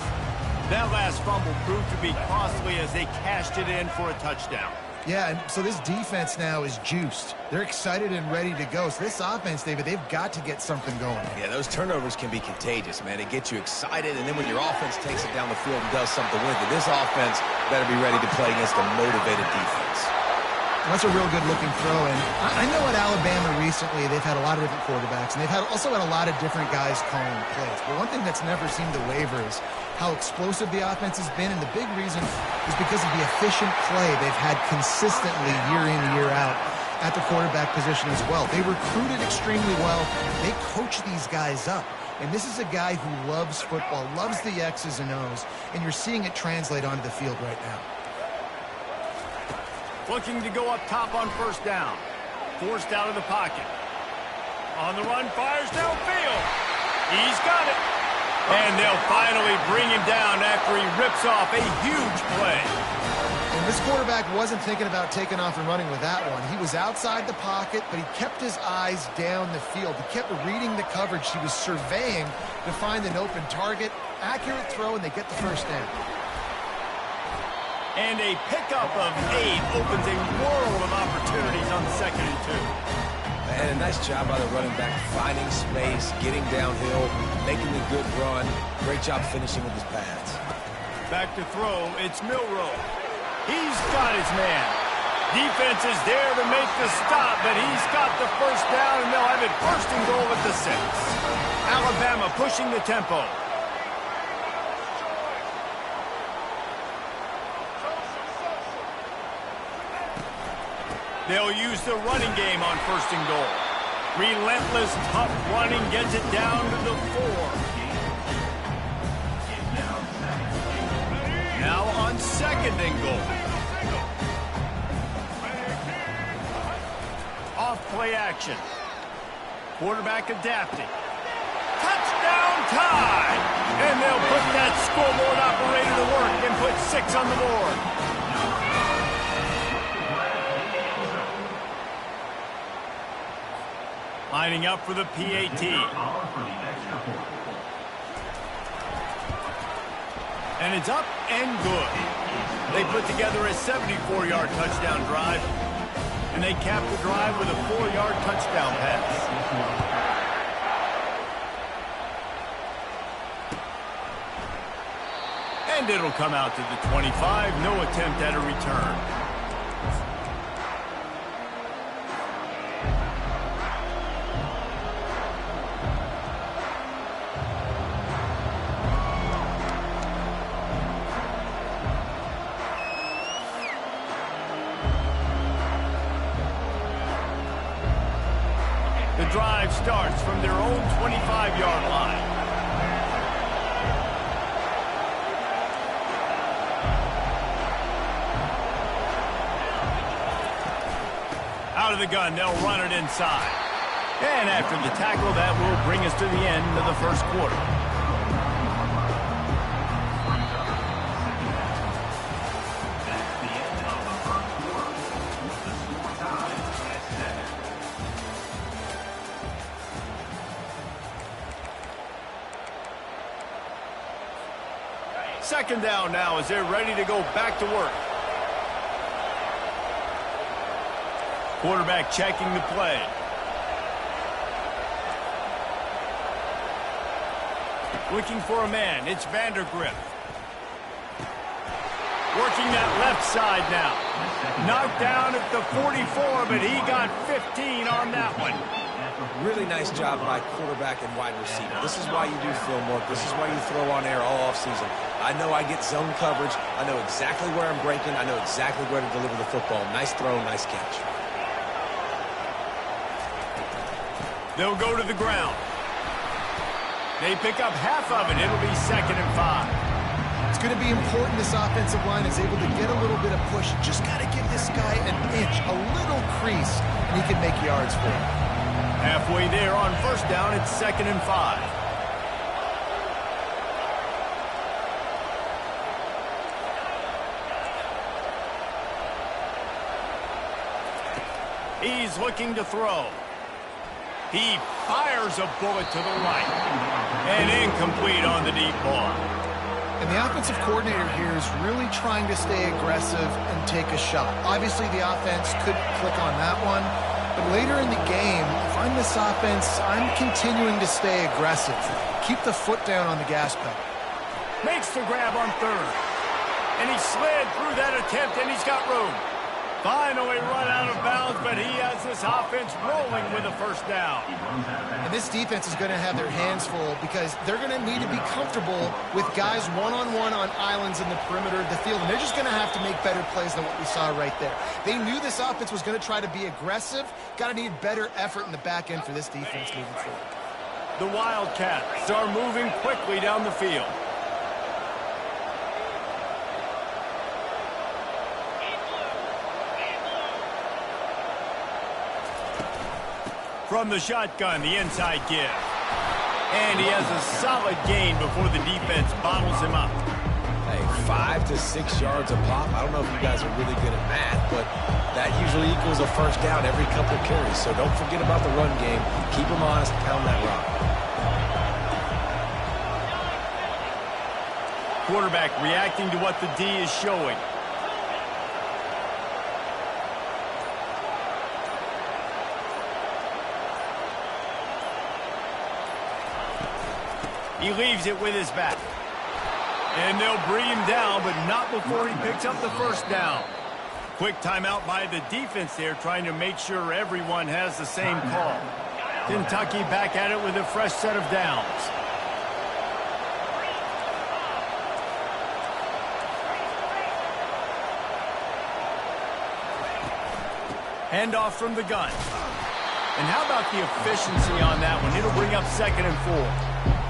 [SPEAKER 1] That last fumble proved to be costly as they cashed it in for a touchdown.
[SPEAKER 2] Yeah, and so this defense now is juiced. They're excited and ready to go. So this offense, David, they've got to get something going.
[SPEAKER 3] Yeah, those turnovers can be contagious, man. It gets you excited, and then when your offense takes it down the field and does something with it, this offense better be ready to play against a motivated defense.
[SPEAKER 2] That's a real good-looking throw. And I know at Alabama recently they've had a lot of different quarterbacks, and they've also had a lot of different guys calling plays. But one thing that's never seemed to waver is how explosive the offense has been, and the big reason is because of the efficient play they've had consistently year in, year out at the quarterback position as well. They recruited extremely well. They coach these guys up. And this is a guy who loves football, loves the X's and O's, and you're seeing it translate onto the field right now.
[SPEAKER 1] Looking to go up top on first down. Forced out of the pocket. On the run, fires downfield. He's got it. And they'll finally bring him down after he rips off a huge play.
[SPEAKER 2] And this quarterback wasn't thinking about taking off and running with that one. He was outside the pocket, but he kept his eyes down the field. He kept reading the coverage. He was surveying to find an open target. Accurate throw, and they get the first down.
[SPEAKER 1] And a pickup of 8 opens a world of opportunities on 2nd and 2.
[SPEAKER 3] And a nice job by the running back, finding space, getting downhill, making a good run. Great job finishing with his pads.
[SPEAKER 1] Back to throw, it's Milroe. He's got his man. Defense is there to make the stop, but he's got the first down, and they'll have it first and goal at the 6. Alabama pushing the tempo. They'll use the running game on first and goal. Relentless, tough running gets it down to the 4. Now on 2nd and goal. Off play action. Quarterback adapting. Touchdown tie! And they'll put that scoreboard operator to work and put 6 on the board. Lining up for the PAT. And it's up and good. They put together a 74-yard touchdown drive, and they cap the drive with a 4-yard touchdown pass. And it'll come out to the 25. No attempt at a return. The drive starts from their own 25-yard line. Out of the gun, they'll run it inside. And after the tackle, that will bring us to the end of the first quarter. Second down now as they're ready to go back to work. Quarterback checking the play. Looking for a man. It's Vandergrift. Working that left side now. Knocked down at the 44, but he got 15 on that one.
[SPEAKER 3] Really nice job by quarterback and wide receiver. This is why you do film work. This is why you throw on air all offseason. I know I get zone coverage. I know exactly where I'm breaking. I know exactly where to deliver the football. Nice throw, nice catch.
[SPEAKER 1] They'll go to the ground. They pick up half of it. It'll be 2nd and 5.
[SPEAKER 2] It's going to be important this offensive line is able to get a little bit of push. Just got to give this guy an inch, a little crease, and he can make yards for it.
[SPEAKER 1] Halfway there on 1st down, it's 2nd and 5. He's looking to throw. He fires a bullet to the right. And incomplete on the deep ball.
[SPEAKER 2] And the offensive coordinator here is really trying to stay aggressive and take a shot. Obviously, the offense could click on that one. But later in the game, if I'm this offense, I'm continuing to stay aggressive. Keep the foot down on the gas pedal.
[SPEAKER 1] Makes the grab on 3rd. And he slid through that attempt, and he's got room. Finally run out of bounds, but he has this offense rolling with a 1st down.
[SPEAKER 2] And this defense is going to have their hands full because they're going to need to be comfortable with guys one-on-one on islands in the perimeter of the field, and they're just going to have to make better plays than what we saw right there. They knew this offense was going to try to be aggressive. Got to need better effort in the back end for this defense moving forward.
[SPEAKER 1] The Wildcats are moving quickly down the field. From the shotgun, the inside give. And he has a solid gain before the defense bottles him up.
[SPEAKER 3] Hey, 5 to 6 yards a pop. I don't know if you guys are really good at math, but that usually equals a 1st down every couple of carries. So don't forget about the run game. Keep them honest, pound that rock.
[SPEAKER 1] Quarterback reacting to what the D is showing. He leaves it with his back. And they'll bring him down, but not before he picks up the 1st down. Quick timeout by the defense there, trying to make sure everyone has the same call. Kentucky back at it with a fresh set of downs. Handoff from the gun. And how about the efficiency on that one? It'll bring up 2nd and 4.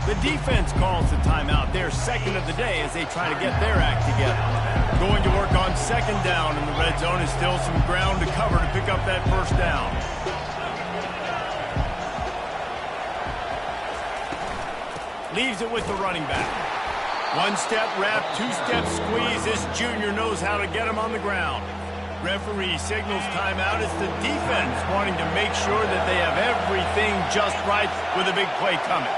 [SPEAKER 1] The defense calls the timeout. They're 2nd of the day as they try to get their act together. Going to work on 2nd down in the red zone is still some ground to cover to pick up that 1st down. Leaves it with the running back. 1-step wrap, 2-step squeeze. This junior knows how to get him on the ground. Referee signals timeout. It's the defense wanting to make sure that they have everything just right with a big play coming.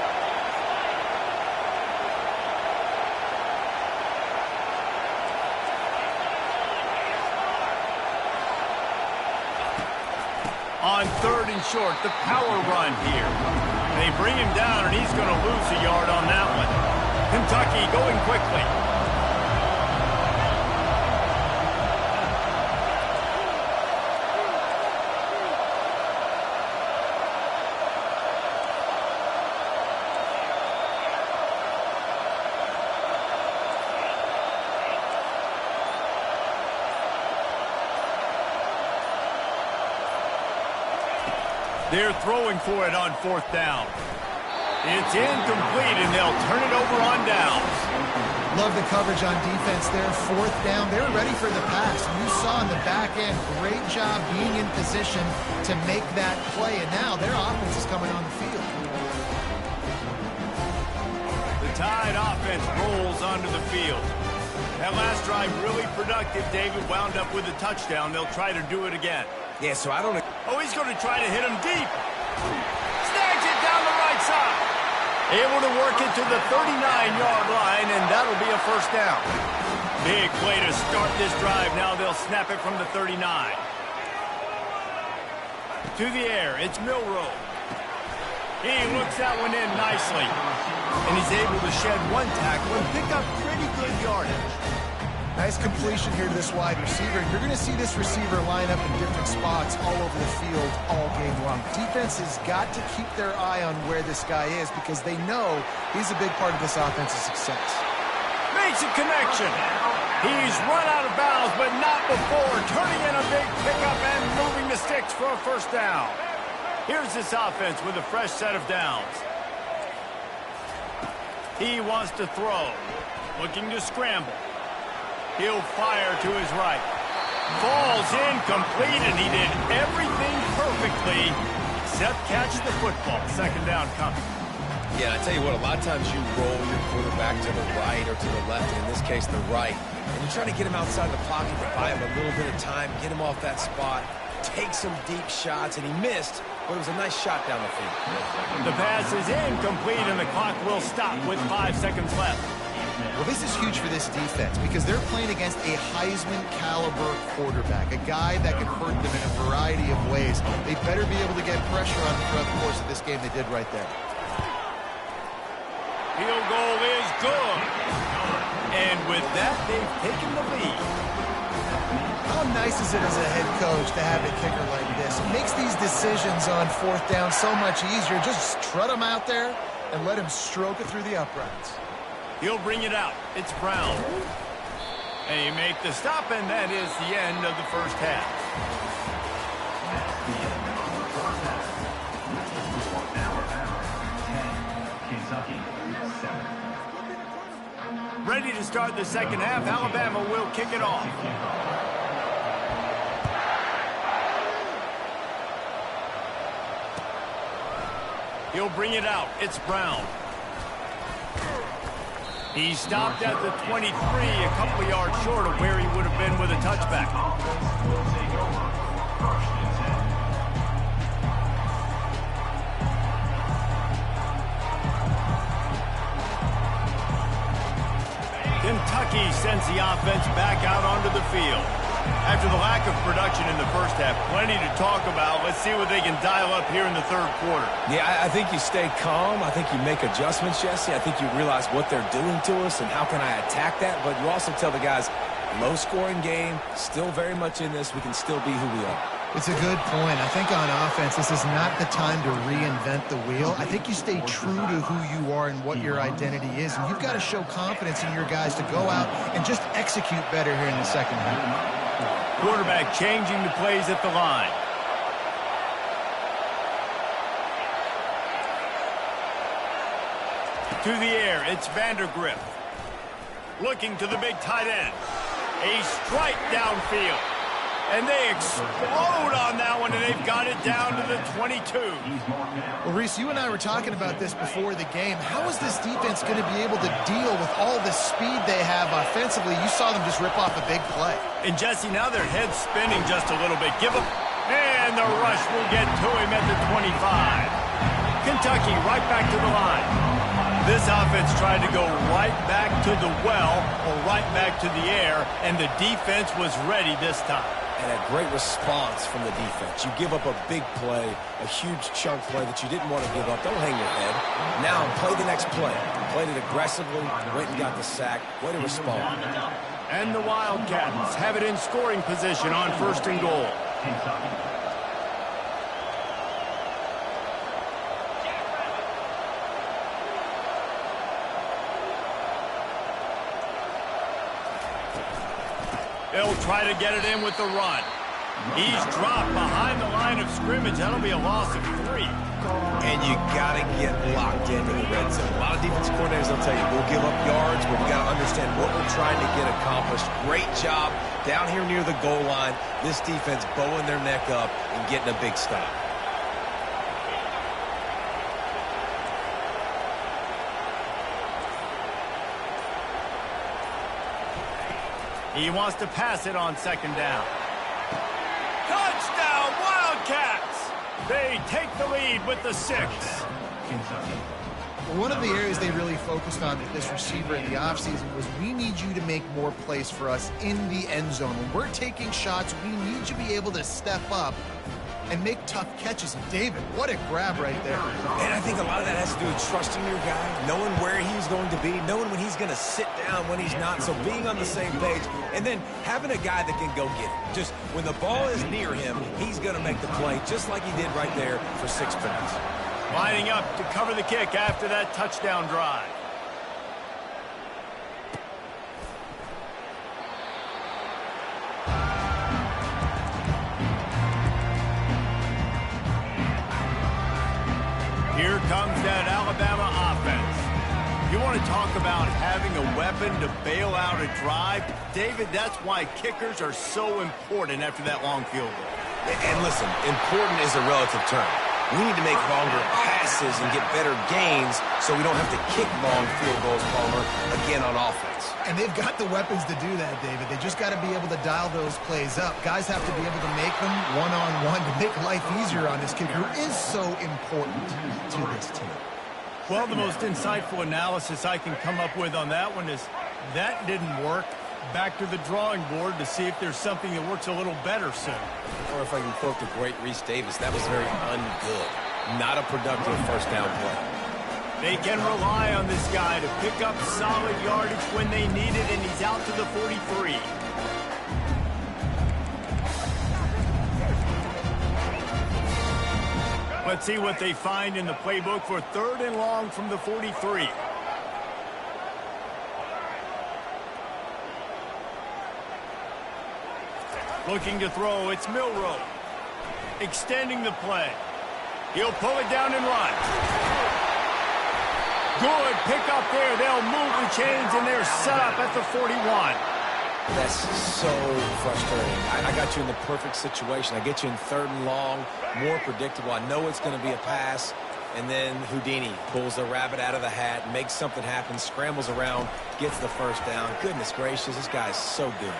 [SPEAKER 1] On 3rd and short, the power run here. They bring him down, and he's going to lose a yard on that one. Kentucky going quickly. They're throwing for it on 4th down. It's incomplete, and they'll turn it over on downs.
[SPEAKER 2] Love the coverage on defense there. 4th down. They were ready for the pass. You saw in the back end, great job being in position to make that play. And now their offense is coming on the field.
[SPEAKER 1] The Tide offense rolls onto the field. That last drive really productive. David wound up with a touchdown. They'll try to do it again.
[SPEAKER 3] Yeah, so I don't...
[SPEAKER 1] Oh, he's going to try to hit him deep. Snags it down the right side. Able to work it to the 39-yard line, and that'll be a 1st down. Big play to start this drive. Now they'll snap it from the 39. To the air, it's Milroe. He looks that one in nicely. And he's able to shed one tackle and pick up pretty good yardage.
[SPEAKER 2] Nice completion here to this wide receiver. And you're going to see this receiver line up in different spots all over the field all game long. Defense has got to keep their eye on where this guy is because they know he's a big part of this offense's success.
[SPEAKER 1] Makes a connection. He's run out of bounds, but not before turning in a big pickup and moving the sticks for a first down. Here's this offense with a fresh set of downs. He wants to throw. Looking to scramble. He'll fire to his right. Falls incomplete, and he did everything perfectly except catch the football. Second down coming.
[SPEAKER 3] Yeah, I tell you what, a lot of times you roll your quarterback to the right or to the left, and in this case, the right. And you're trying to get him outside the pocket to buy him a little bit of time, get him off that spot, take some deep shots, and he missed, but it was a nice shot down the field.
[SPEAKER 1] The pass is incomplete, and the clock will stop with 5 seconds left.
[SPEAKER 2] Well, this is huge for this defense because they're playing against a Heisman-caliber quarterback, a guy that can hurt them in a variety of ways. They better be able to get pressure on him throughout the course of this game. They did right there.
[SPEAKER 1] Field goal is good. And with that, they've taken the lead.
[SPEAKER 2] How nice is it as a head coach to have a kicker like this? It makes these decisions on fourth down so much easier. Just strut him out there and let him stroke it through the uprights.
[SPEAKER 1] He'll bring it out. It's Brown. And he make the stop, and that is the end of the first half.
[SPEAKER 4] That's the end of the first half. Alabama 10, Kentucky 7.
[SPEAKER 1] Ready to start the second half. Alabama will kick it off. He'll bring it out. It's Brown. He stopped at the 23, a couple of yards short of where he would have been with a touchback. Kentucky sends the offense back out onto the field. After the lack of production in the first half, plenty to talk about. Let's see what they can dial up here in the third quarter.
[SPEAKER 3] Yeah, I think you stay calm. I think you make adjustments, Jesse. I think you realize what they're doing to us and how can I attack that. But you also tell the guys, low-scoring game, still very much in this. We can still be who we are.
[SPEAKER 2] It's a good point. I think on offense, this is not the time to reinvent the wheel. I think you stay true to who you are and what your identity is. And you've got to show confidence in your guys to go out and just execute better here in the second half.
[SPEAKER 1] Quarterback changing the plays at the line. To the air, it's Vandergrift. Looking to the big tight end. A strike downfield. And they explode on that one, and they've got it down to the 22.
[SPEAKER 2] Well, Reese, you and I were talking about this before the game. How is this defense going to be able to deal with all the speed they have offensively? You saw them just rip off a big play.
[SPEAKER 1] And, Jesse, now their head's spinning just a little bit. Give them, and the rush will get to him at the 25. Kentucky right back to the line. This offense tried to go right back to the well or right back to the air, and the defense was ready this time.
[SPEAKER 3] And a great response from the defense. You give up a big play, a huge chunk play that you didn't want to give up. Don't hang your head. Now play the next play. Played it aggressively, went and got the sack. Way to respond.
[SPEAKER 1] And the Wildcats have it in scoring position on 1st and goal. They'll try to get it in with the run. He's dropped behind the line of scrimmage. That'll be a loss of 3.
[SPEAKER 3] And you got to get locked into the red zone. A lot of defense coordinators will tell you, we'll give up yards, but we got to understand what we're trying to get accomplished. Great job down here near the goal line. This defense bowing their neck up and getting a big stop.
[SPEAKER 1] He wants to pass it on 2nd down. Touchdown, Wildcats! They take the lead with the 6.
[SPEAKER 2] One of the areas they really focused on with this receiver in the offseason was we need you to make more plays for us in the end zone. When we're taking shots, we need you to be able to step up and make tough catches. And David, what a grab right there.
[SPEAKER 3] And I think a lot of that has to do with trusting your guy, knowing where he's going to be, knowing when he's going to sit down, when he's not. So being on the same page, and then having a guy that can go get it. Just when the ball is near him, he's going to make the play, just like he did right there for 6 points.
[SPEAKER 1] Lining up to cover the kick after that touchdown drive. Here comes that Alabama offense. You want to talk about having a weapon to bail out a drive? David, that's why kickers are so important after that long field goal.
[SPEAKER 3] And listen, important is a relative term. We need to make longer passes and get better gains so we don't have to kick long field goals, Palmer, again on offense.
[SPEAKER 2] And they've got the weapons to do that, David. They just got to be able to dial those plays up. Guys have to be able to make them one-on-one to make life easier on this kicker, who is so important to this team.
[SPEAKER 1] Well, the most insightful analysis I can come up with on that one is that didn't work. Back to the drawing board to see if there's something that works a little better soon.
[SPEAKER 3] Or if I can quote the great Reese Davis, that was very ungood. Not a productive first down play.
[SPEAKER 1] They can rely on this guy to pick up solid yardage when they need it, and he's out to the 43. Let's see what they find in the playbook for 3rd and long from the 43. Looking to throw, it's Milroe. Extending the play. He'll pull it down and run. Good pick up there. They'll move the chains, and they're set up at the 41.
[SPEAKER 3] That's so frustrating. I got you in the perfect situation. I get you in 3rd and long, more predictable. I know it's going to be a pass, and then Houdini pulls the rabbit out of the hat, makes something happen, scrambles around, gets the first down. Goodness gracious, this guy's so good.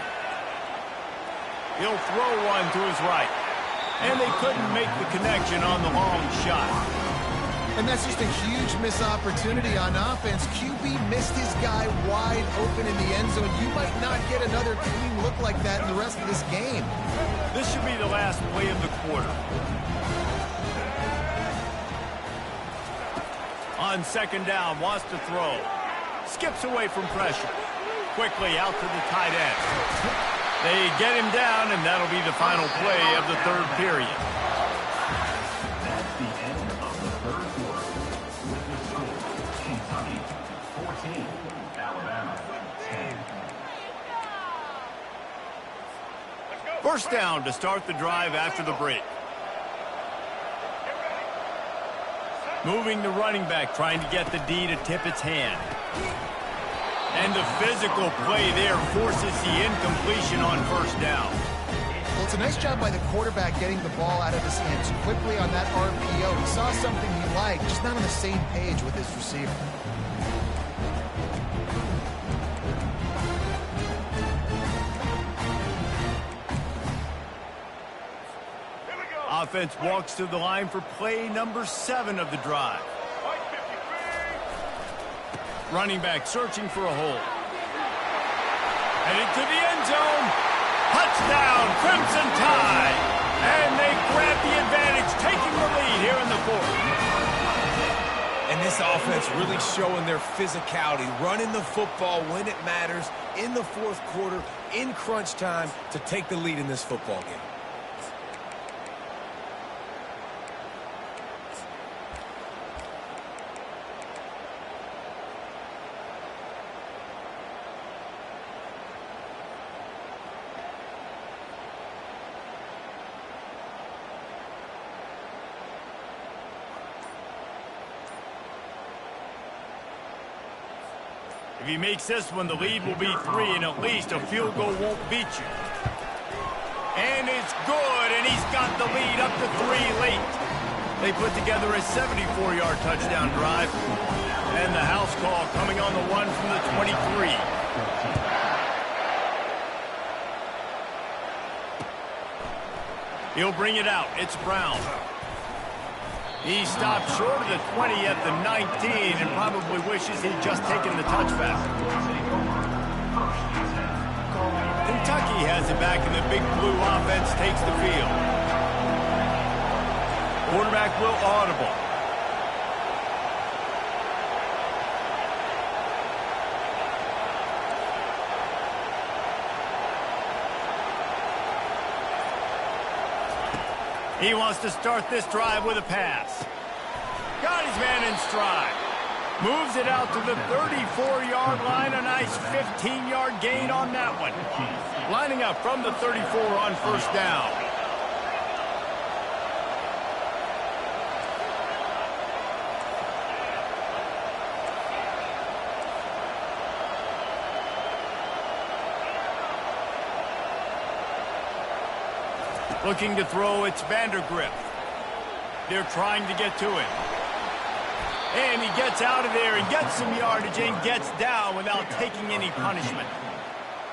[SPEAKER 1] He'll throw one to his right. And they couldn't make the connection on the long shot.
[SPEAKER 2] And that's just a huge missed opportunity on offense. QB missed his guy wide open in the end zone. You might not get another clean look like that in the rest of this game.
[SPEAKER 1] This should be the last play of the quarter. On 2nd down, wants to throw. Skips away from pressure. Quickly out to the tight end. They get him down, and that'll be the final play of the 3rd period.
[SPEAKER 4] That's the end of the 3rd quarter. With the score, Kentucky 14, Alabama 10.
[SPEAKER 1] First down to start the drive after the break. Moving the running back, trying to get the D to tip its hand. And the physical play there forces the incompletion on 1st down.
[SPEAKER 2] Well, it's a nice job by the quarterback getting the ball out of his hands quickly on that RPO. He saw something he liked, just not on the same page with his receiver.
[SPEAKER 1] Offense walks to the line for play number 7 of the drive. Running back searching for a hole. Headed to the end zone. Touchdown, Crimson Tide. And they grab the advantage, taking the lead here in the 4th.
[SPEAKER 3] And this offense really showing their physicality, running the football when it matters in the 4th quarter, in crunch time, to take the lead in this football game.
[SPEAKER 1] If he makes this one, the lead will be 3, and at least a field goal won't beat you. And it's good, and he's got the lead up to 3 late. They put together a 74-yard touchdown drive. And the house call coming on the 1 from the 23. He'll bring it out. It's Brown. He stopped short of the 20 at the 19 and probably wishes he'd just taken the touchback. Kentucky has it back, and the Big Blue offense takes the field. Quarterback will audible. He wants to start this drive with a pass. Got his man in stride. Moves it out to the 34-yard line. A nice 15-yard gain on that one. Lining up from the 34 on first down. Looking to throw, it's Vandergrift. They're trying to get to him. And he gets out of there and gets some yardage and gets down without taking any punishment.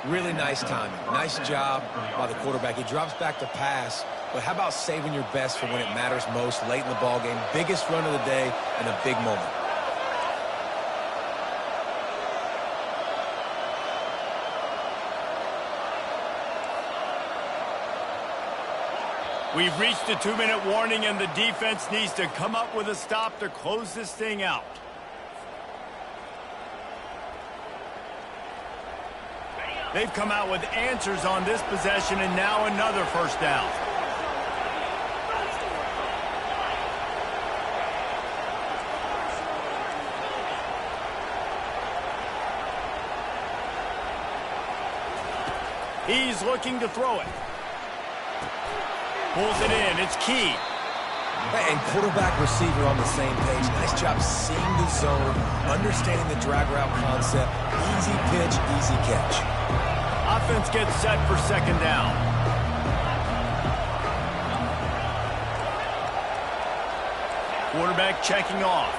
[SPEAKER 3] Really nice timing. Nice job by the quarterback. He drops back to pass, but how about saving your best for when it matters most late in the ballgame? Biggest run of the day and a big moment.
[SPEAKER 1] We've reached the 2-minute warning, and the defense needs to come up with a stop to close this thing out. They've come out with answers on this possession, and now another first down. He's looking to throw it. Pulls it in. It's Key.
[SPEAKER 3] And quarterback receiver on the same page. Nice job seeing the zone, understanding the drag route concept. Easy pitch, easy catch.
[SPEAKER 1] Offense gets set for second down. Quarterback checking off.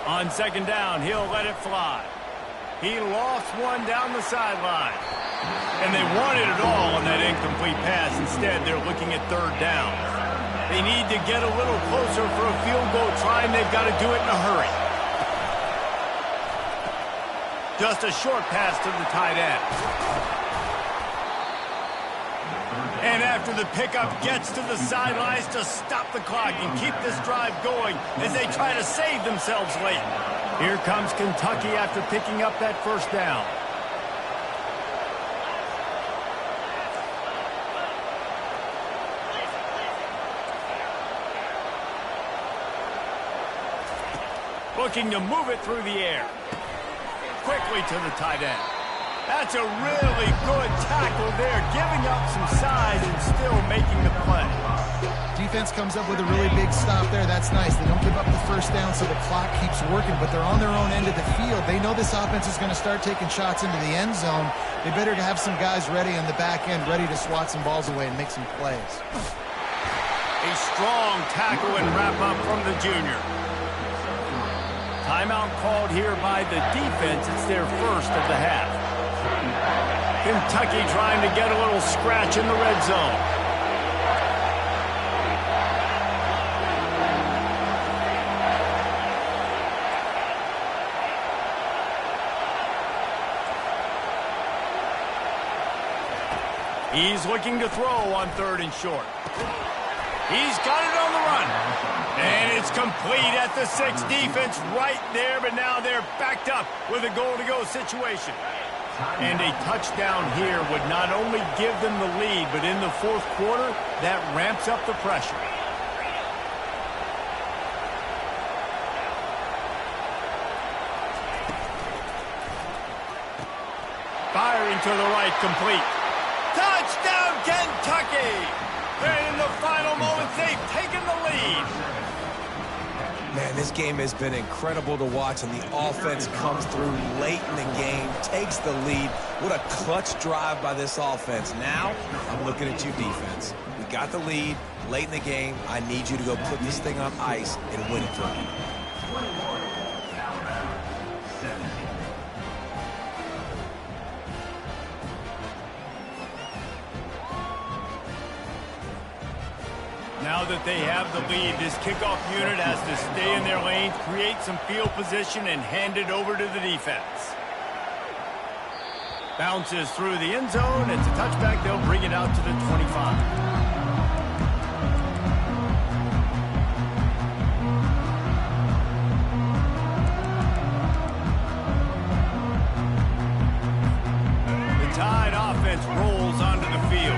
[SPEAKER 1] On second down, he'll let it fly. He lost one down the sideline. And they wanted it all on that incomplete pass. Instead, they're looking at third down. They need to get a little closer for a field goal try, and they've got to do it in a hurry. Just a short pass to the tight end. And after the pickup gets to the sidelines to stop the clock and keep this drive going as they try to save themselves late. Here comes Kentucky after picking up that first down. Looking to move it through the air. Quickly to the tight end. That's a really good tackle there, giving up some size and still making the play.
[SPEAKER 2] Defense comes up with a really big stop there. That's nice. They don't give up the first down, so the clock keeps working, but they're on their own end of the field. They know this offense is going to start taking shots into the end zone. They better have some guys ready on the back end, ready to swat some balls away and make some plays.
[SPEAKER 1] A strong tackle and wrap up from the junior. Timeout called here by the defense. It's their first of the half. Kentucky trying to get a little scratch in the red zone. He's looking to throw on third and short. He's got it on the run. And it's complete at the 6. Defense right there, but now they're backed up with a goal-to-go situation. And a touchdown here would not only give them the lead, but in the fourth quarter, that ramps up the pressure. Firing to the right, complete. Touchdown, Kentucky! And in the final moments, they've taken the lead.
[SPEAKER 3] Man, this game has been incredible to watch, and the offense comes through late in the game, takes the lead. What a clutch drive by this offense. Now, I'm looking at you, defense. We got the lead late in the game. I need you to go put this thing on ice and win it for me.
[SPEAKER 4] 21, Alabama, 17.
[SPEAKER 1] Now that they have the lead, this kickoff unit has to stay in their lanes, create some field position, and hand it over to the defense. Bounces through the end zone. It's a touchback. They'll bring it out to the 25. Rolls onto the field.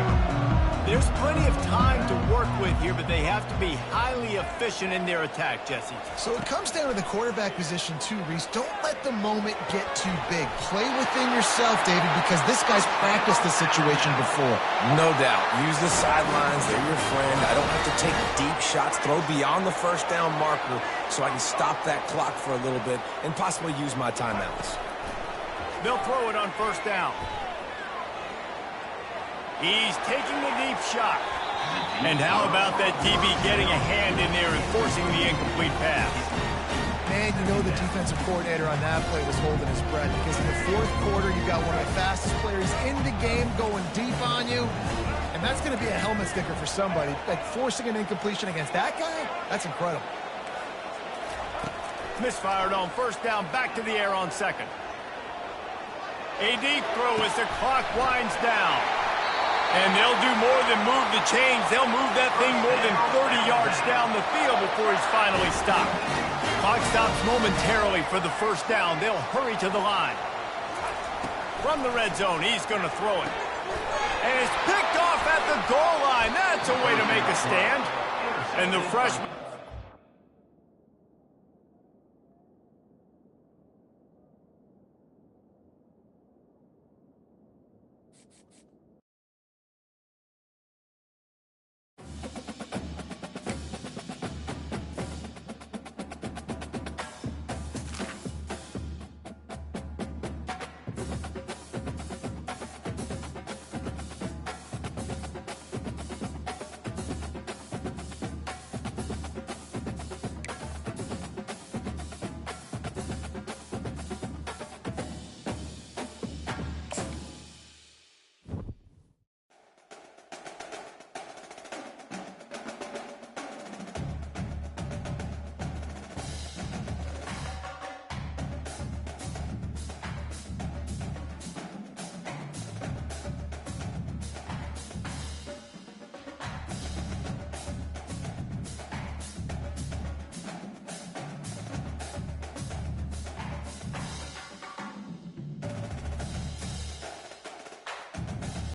[SPEAKER 1] There's plenty of time to work with here, but they have to be highly efficient in their attack, Jesse.
[SPEAKER 2] So it comes down to the quarterback position too, Reese. Don't let the moment get too big. Play within yourself, David, because this guy's practiced this situation before.
[SPEAKER 3] No doubt. Use the sidelines. They're your friend. I don't have to take deep shots. Throw beyond the first down marker so I can stop that clock for a little bit and possibly use my timeouts.
[SPEAKER 1] They'll throw it on first down. He's taking the deep shot. And how about that DB getting a hand in there and forcing the incomplete pass?
[SPEAKER 2] Man, you know the defensive coordinator on that play was holding his breath because in the fourth quarter, you got one of the fastest players in the game going deep on you. And that's going to be a helmet sticker for somebody. Like forcing an incompletion against that guy, that's incredible.
[SPEAKER 1] Misfired on first down, back to the air on second. A deep throw as the clock winds down. And they'll do more than move the chains. They'll move that thing more than 30 yards down the field before he's finally stopped. Clock stops momentarily for the first down. They'll hurry to the line. From the red zone, he's going to throw it. And it's picked off at the goal line. That's a way to make a stand. And the freshman...